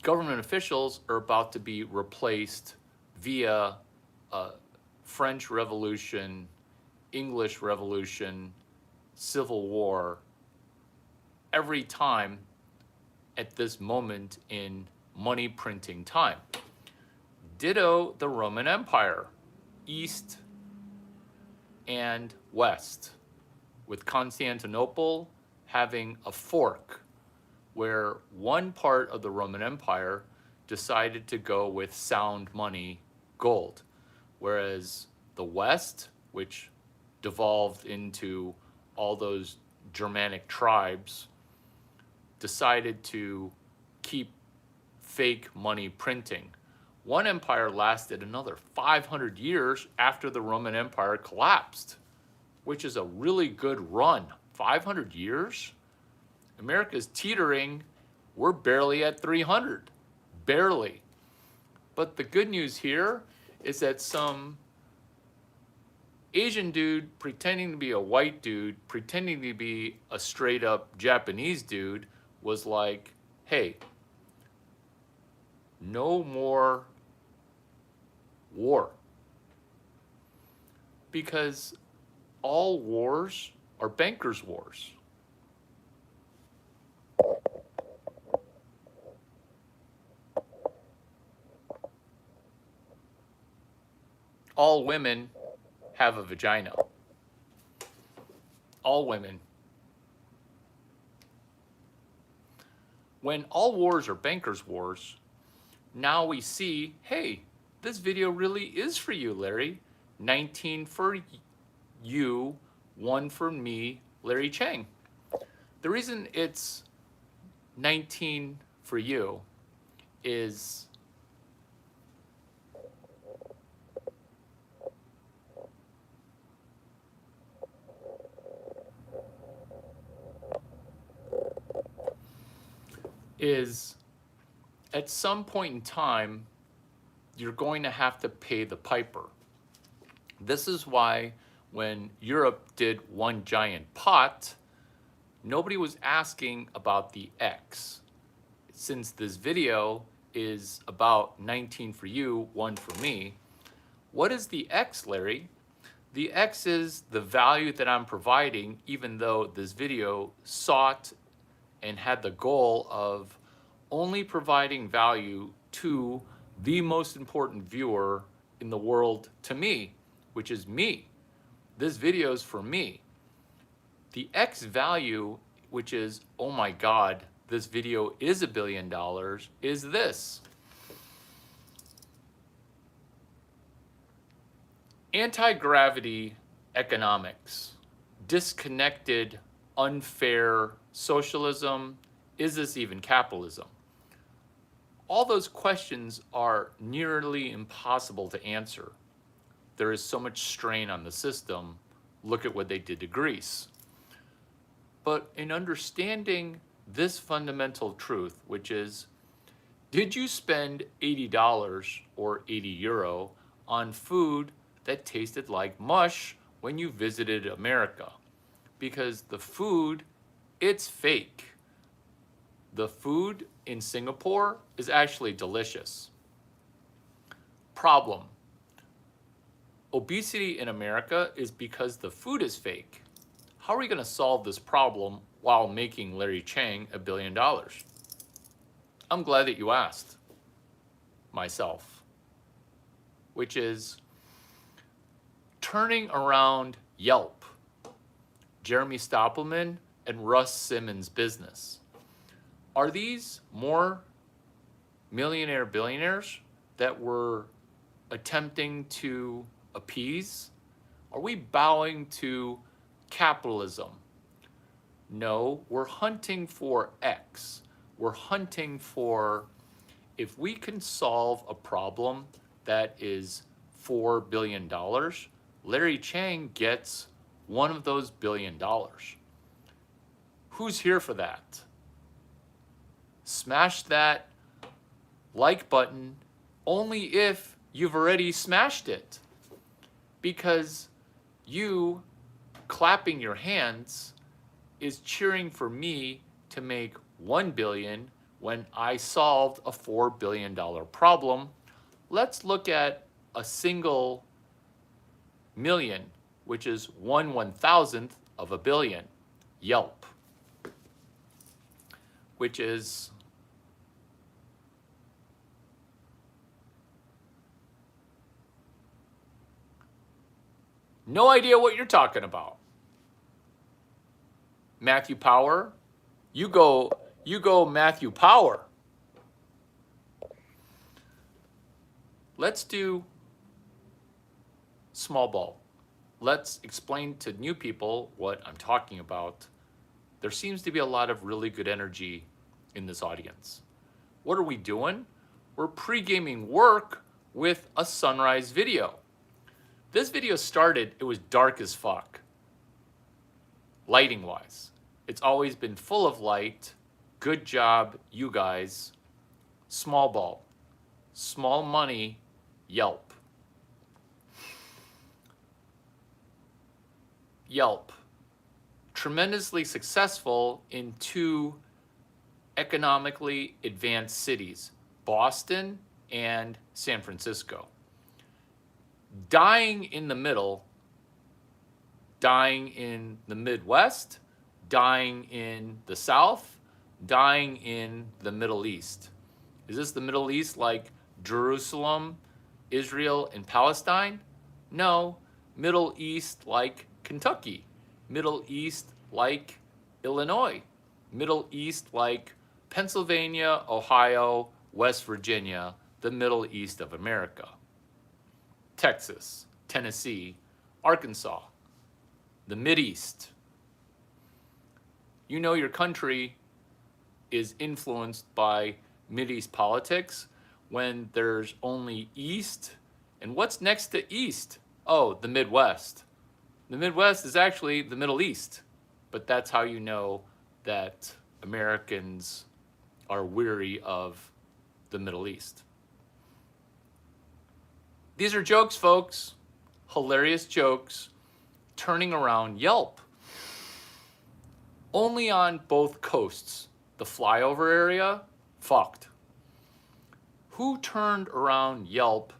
government officials are about to be replaced via French Revolution, English Revolution, Civil War, every time at this moment in money printing time. Ditto the Roman Empire, East and West, with Constantinople having a fork where one part of the Roman Empire decided to go with sound money, gold, whereas the West, which devolved into all those Germanic tribes, decided to keep fake money printing. One empire lasted another 500 years after the Roman Empire collapsed, which is a really good run. 500 years? America's teetering. We're barely at 300. Barely. But the good news here is that some Asian dude pretending to be a white dude, pretending to be a straight up Japanese dude, was like, hey, no more war. Because all wars are bankers' wars. All women have a vagina. All women. When all wars are bankers' wars, now we see, hey, this video really is for you, Larry. 19 for you, 1 for me, Larry Chang. The reason it's 19 for you is at some point in time, you're going to have to pay the piper. This is why when Europe did one giant pot, nobody was asking about the X. Since this video is about 19 for you, 1 for me, what is the X, Larry? The X is the value that I'm providing, even though this video sought and had the goal of only providing value to the most important viewer in the world to me, which is me. This video is for me. The X value, which is, oh my God, this video is $1 billion, is this. Anti-gravity economics, disconnected, unfair socialism, is this even capitalism? All those questions are nearly impossible to answer. There is so much strain on the system. Look at what they did to Greece. But in understanding this fundamental truth, which is, did you spend $80 or €80 on food that tasted like mush when you visited America? Because the food, it's fake. The food in Singapore is actually delicious. Problem. Obesity in America is because the food is fake. How are we going to solve this problem while making Larry Chang $1 billion? I'm glad that you asked myself, which is turning around Yelp, Jeremy Stoppelman and Russ Simmons' business. Are these more millionaire billionaires that we're attempting to appease? Are we bowing to capitalism? No, we're hunting for X. We're hunting for, if we can solve a problem that is $4 billion, Larry Chang gets one of those $1 billion. Who's here for that? Smash that like button only if you've already smashed it. Because you clapping your hands is cheering for me to make $1 billion when I solved a $4 billion problem. Let's look at a single million, which is 1/1000th of a billion. Yelp, which is no idea what you're talking about. Matthew Power, you go Matthew Power. Let's do small ball. Let's explain to new people what I'm talking about. There seems to be a lot of really good energy in this audience. What are we doing? We're pre-gaming work with a sunrise video. This video started, it was dark as fuck, lighting wise. It's always been full of light. Good job, you guys. Small ball, small money, Yelp. Yelp, tremendously successful in two economically advanced cities, Boston and San Francisco. Dying in the middle, dying in the Midwest, dying in the South, dying in the Middle East. Is this the Middle East like Jerusalem, Israel, and Palestine? No. Middle East like Kentucky. Middle East like Illinois. Middle East like Pennsylvania, Ohio, West Virginia, the Middle East of America. Texas, Tennessee, Arkansas, the Mideast. You know your country is influenced by Mideast politics when there's only East. And what's next to East? Oh, the Midwest. The Midwest is actually the Middle East. But that's how you know that Americans are weary of the Middle East. These are jokes, folks. Hilarious jokes. Turning around Yelp. Only on both coasts. The flyover area, fucked. Who turned around Yelp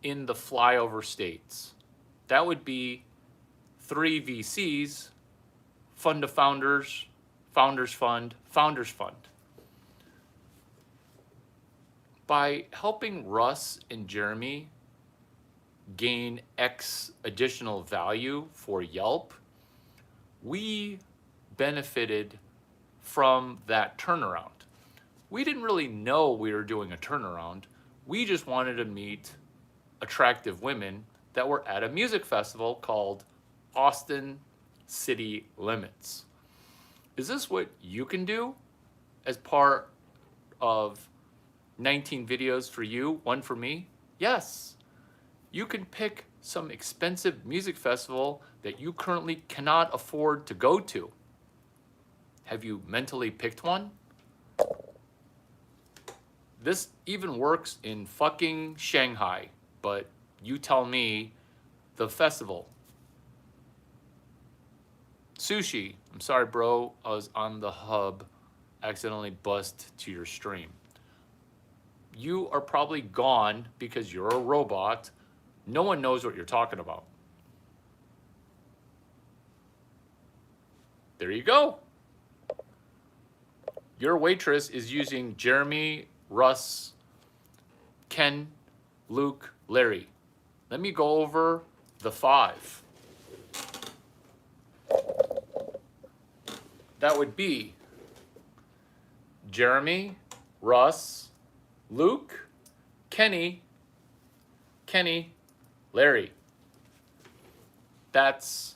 in the flyover states? That would be 3 VCs, Fund of Founders, Founders Fund, Founders Fund. By helping Russ and Jeremy gain X additional value for Yelp, we benefited from that turnaround. We didn't really know we were doing a turnaround. We just wanted to meet attractive women that were at a music festival called Austin City Limits. Is this what you can do as part of 19 videos for you, one for me? Yes. You can pick some expensive music festival that you currently cannot afford to go to. Have you mentally picked one? This even works in fucking Shanghai, but you tell me the festival. Sushi, I'm sorry, bro. I was on the hub, accidentally bust to your stream. You are probably gone because you're a robot. No one knows what you're talking about. There you go. Your waitress is using Jeremy, Russ, Ken, Luke, Larry. Let me go over the 5. That would be Jeremy, Russ, Luke, Kenny, Larry. That's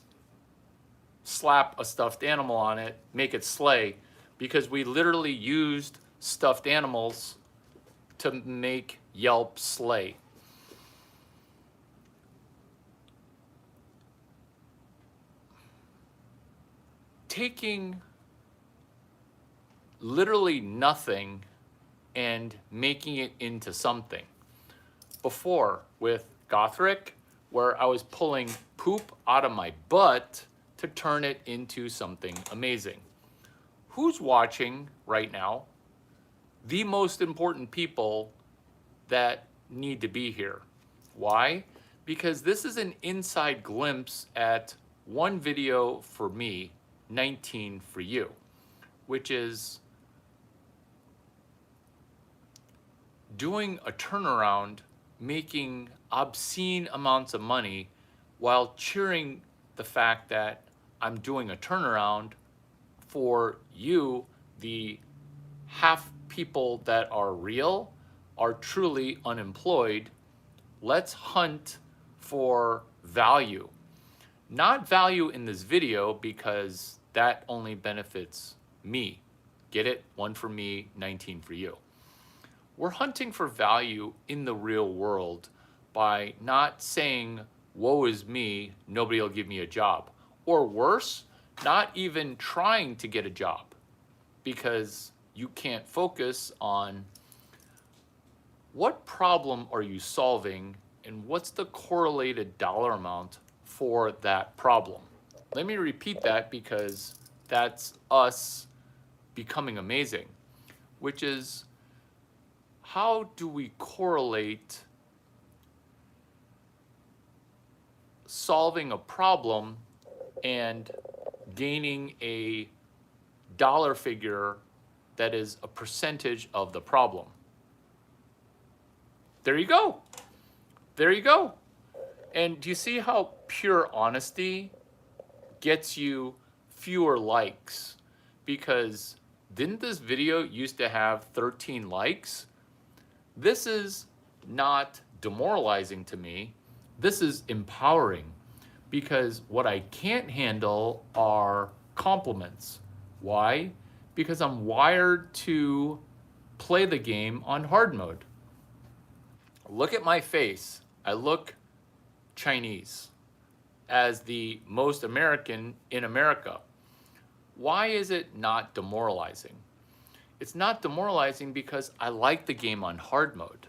slap a stuffed animal on it, make it slay, because we literally used stuffed animals to make Yelp slay. Taking literally nothing and making it into something. Before with Gothric, where I was pulling poop out of my butt to turn it into something amazing. Who's watching right now? The most important people that need to be here. Why? because this is an inside glimpse at one video for me, 19 for you, which is doing a turnaround, making obscene amounts of money while cheering the fact that I'm doing a turnaround for you, the half people that are real, are truly unemployed. Let's hunt for value. Not value in this video, because that only benefits me. Get it? 1 for me, 19 for you. We're hunting for value in the real world by not saying, woe is me, nobody will give me a job. Or worse, not even trying to get a job, because you can't focus on what problem are you solving and what's the correlated dollar amount for that problem. Let me repeat that, because that's us becoming amazing, which is, how do we correlate solving a problem and gaining a dollar figure that is a percentage of the problem? There you go. There you go. And do you see how pure honesty gets you fewer likes? Because didn't this video used to have 13 likes? This is not demoralizing to me. This is empowering, because what I can't handle are compliments. Why? Because I'm wired to play the game on hard mode. Look at my face. I look Chinese, as the most American in America. Why is it not demoralizing? It's not demoralizing because I like the game on hard mode.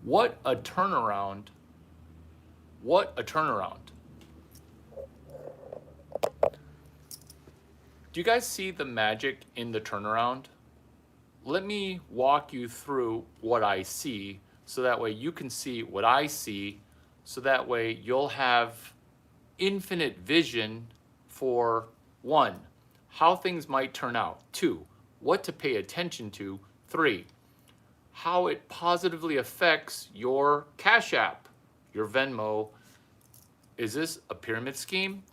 What a turnaround. What a turnaround. Do you guys see the magic in the turnaround? Let me walk you through what I see, so that way you can see what I see, so that way you'll have infinite vision for 1, how things might turn out, 2, what to pay attention to, 3, how it positively affects your Cash App, your Venmo. Is this a pyramid scheme?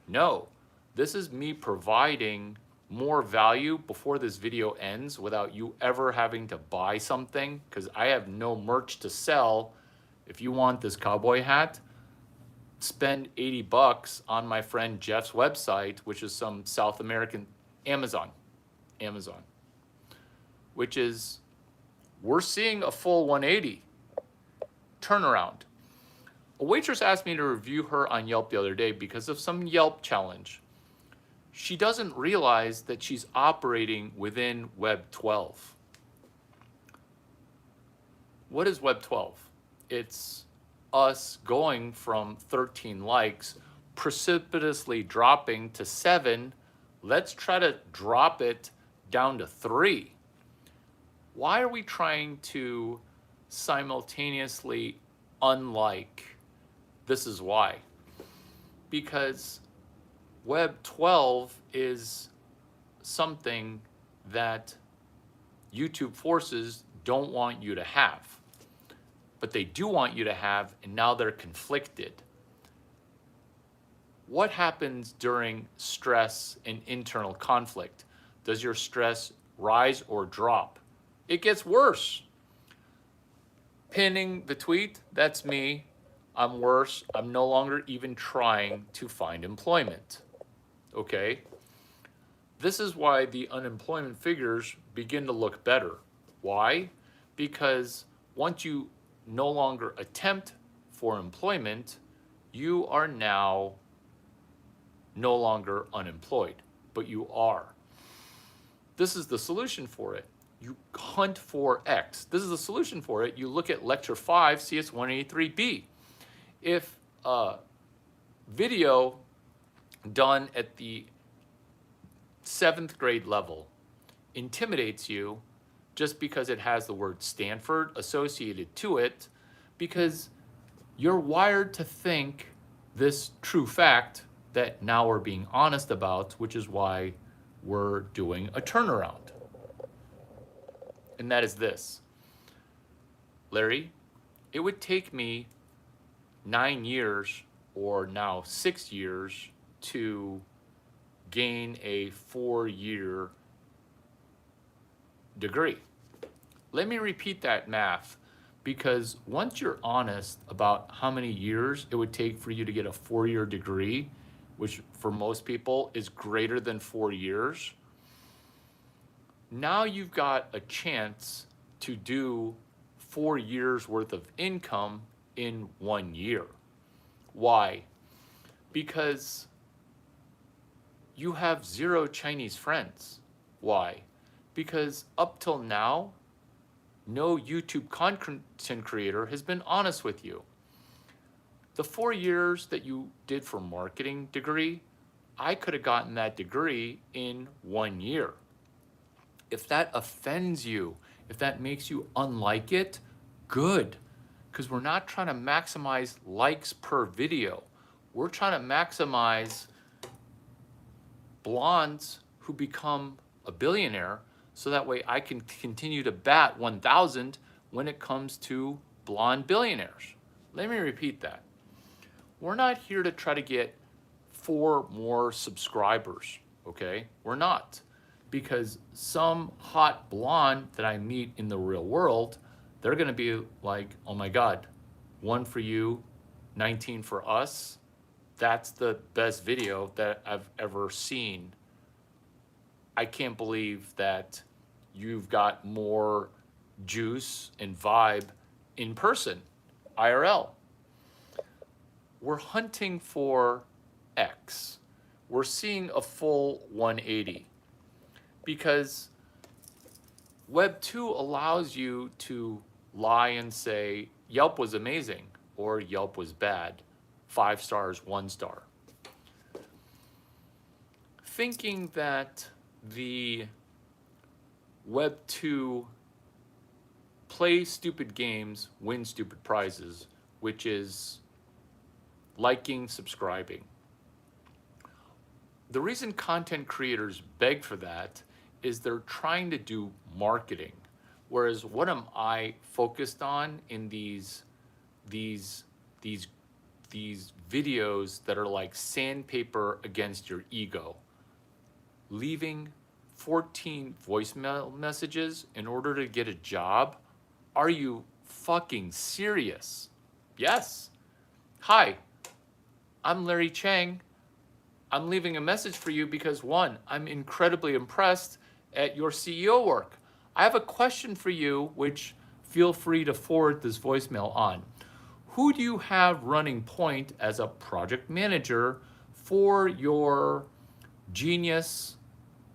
No. This is me providing more value before this video ends without you ever having to buy something, because I have no merch to sell. If you want this cowboy hat, spend $80 on my friend Jeff's website, which is some South American Amazon, which is, we're seeing a full 180 turnaround. A waitress asked me to review her on Yelp the other day because of some Yelp challenge. She doesn't realize that she's operating within Web 12. What is Web 12? It's us going from 13 likes, precipitously dropping to 7. Let's try to drop it down to 3. Why are we trying to simultaneously unlike? This is why. Because Web 12 is something that YouTube forces don't want you to have, but they do want you to have, and now they're conflicted. What happens during stress and internal conflict? Does your stress rise or drop? It gets worse. Pinning the tweet, that's me. I'm worse. I'm no longer even trying to find employment. Okay? This is why the unemployment figures begin to look better. Why? Because once you no longer attempt for employment, you are now no longer unemployed, but you are. This is the solution for it. You hunt for X. This is the solution for it. You look at Lecture 5, CS 183B. If a video done at the 7th grade level intimidates you just because it has the word Stanford associated to it, because you're wired to think this true fact that now we're being honest about, which is why we're doing a turnaround. And that is this. Larry, it would take me 9 years or now 6 years to gain a 4-year degree. Let me repeat that math, because once you're honest about how many years it would take for you to get a 4-year degree, which for most people is greater than 4 years, now you've got a chance to do 4 years worth of income in 1 year. Why? Because you have 0 Chinese friends. Why? Because up till now, no YouTube content creator has been honest with you. The 4 years that you did for marketing degree, I could have gotten that degree in 1 year. If that offends you, if that makes you unlike it, good. Because we're not trying to maximize likes per video. We're trying to maximize blondes who become a billionaire, so that way I can continue to bat 1,000 when it comes to blonde billionaires. Let me repeat that. We're not here to try to get 4 more subscribers, okay? We're not. Because some hot blonde that I meet in the real world, they're gonna be like, oh my God, 1 for you, 19 for us. That's the best video that I've ever seen. I can't believe that you've got more juice and vibe in person, IRL. We're hunting for X. We're seeing a full 180, because Web 2 allows you to lie and say Yelp was amazing or Yelp was bad, 5 stars, 1 star. Thinking that the Web 2 play stupid games, win stupid prizes, which is liking, subscribing. The reason content creators beg for that is they're trying to do marketing. Whereas what am I focused on in these videos that are like sandpaper against your ego? Leaving 14 voicemail messages in order to get a job? Are you fucking serious? Yes. Hi, I'm Larry Chang. I'm leaving a message for you because 1, I'm incredibly impressed at your CEO work. I have a question for you, which feel free to forward this voicemail on. Who do you have running point as a project manager for your genius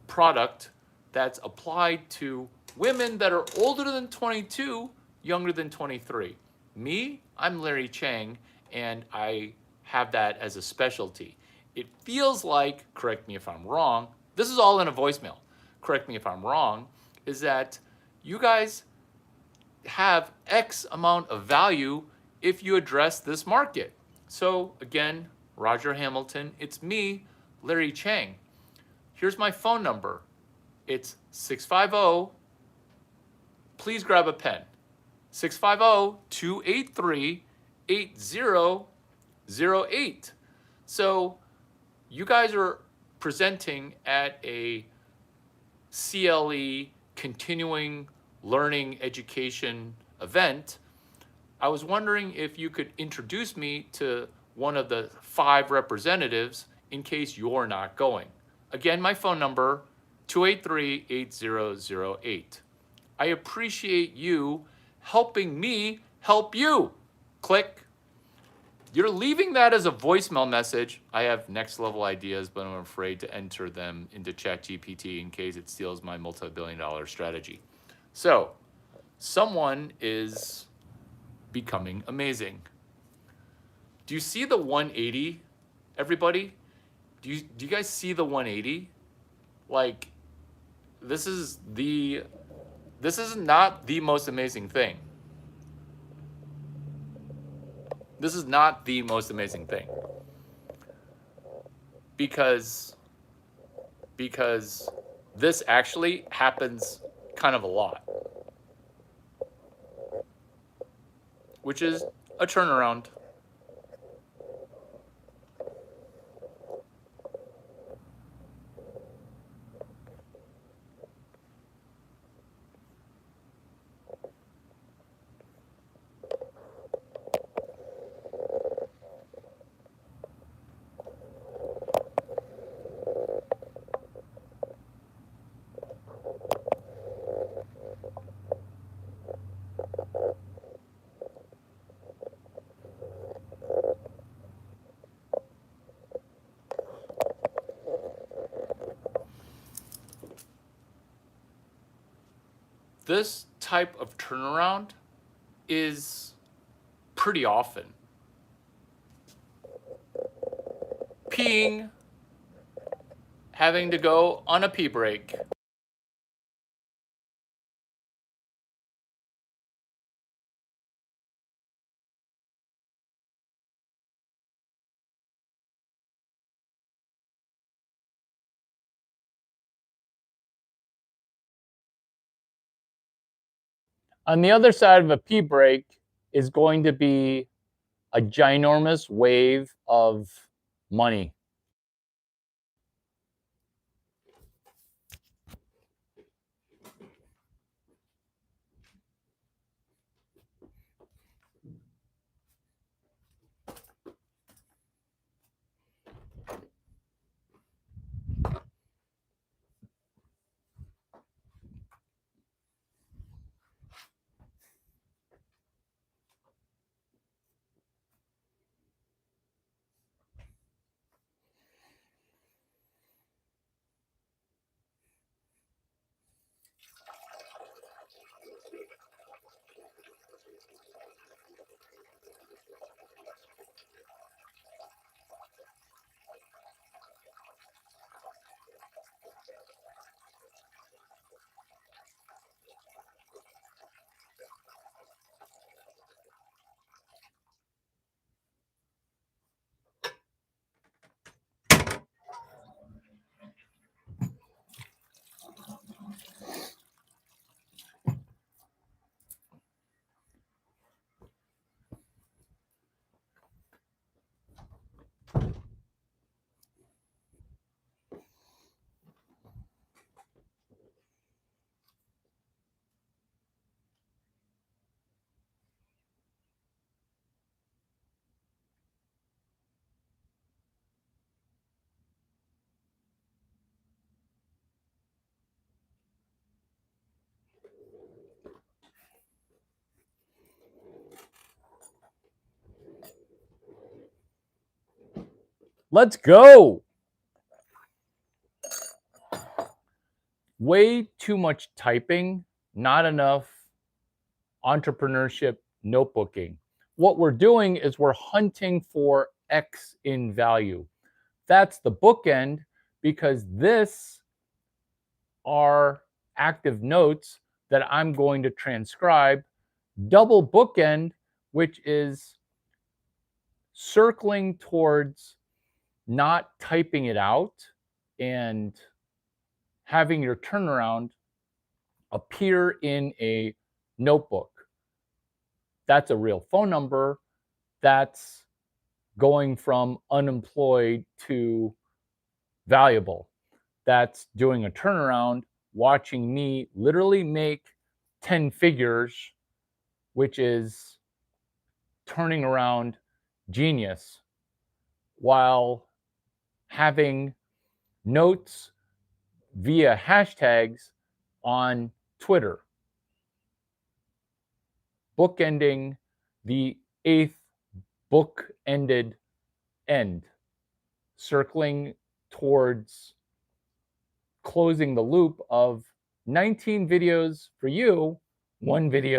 product that's applied to women that are older than 22, younger than 23? Me, I'm Larry Chang, and I have that as a specialty. It feels like, correct me if I'm wrong, this is all in a voicemail, correct me if I'm wrong, is that you guys have X amount of value if you address this market. So again, Roger Hamilton, it's me, Larry Chang. Here's my phone number. It's 650, please grab a pen, 650-283-8008. So you guys are presenting at a CLE continuing learning education event. I was wondering if you could introduce me to one of the 5 representatives in case you're not going. Again, my phone number, 283-8008. I appreciate you helping me help you. Click. You're leaving that as a voicemail message. I have next level ideas, but I'm afraid to enter them into ChatGPT in case it steals my multi-billion-dollar strategy. So, someone is becoming amazing. Do you see the 180, everybody? Do you guys see the 180? Like, this is not the most amazing thing. This is not the most amazing thing. Because this actually happens kind of a lot, which is a turnaround. This type of turnaround is pretty often. Peeing, having to go on a pee break. On the other side of a pee break is going to be a ginormous wave of money. Let's go. Way too much typing, not enough entrepreneurship notebooking. What we're doing is we're hunting for X in value. That's the bookend, because this are active notes that I'm going to transcribe. Double bookend, which is circling towards not typing it out and having your turnaround appear in a notebook. That's a real phone number. That's going from unemployed to valuable. That's doing a turnaround, watching me literally make 10 figures, which is turning around genius, while having notes via hashtags on Twitter. Bookending the 8th book-ended end, circling towards closing the loop of 19 videos for you, one video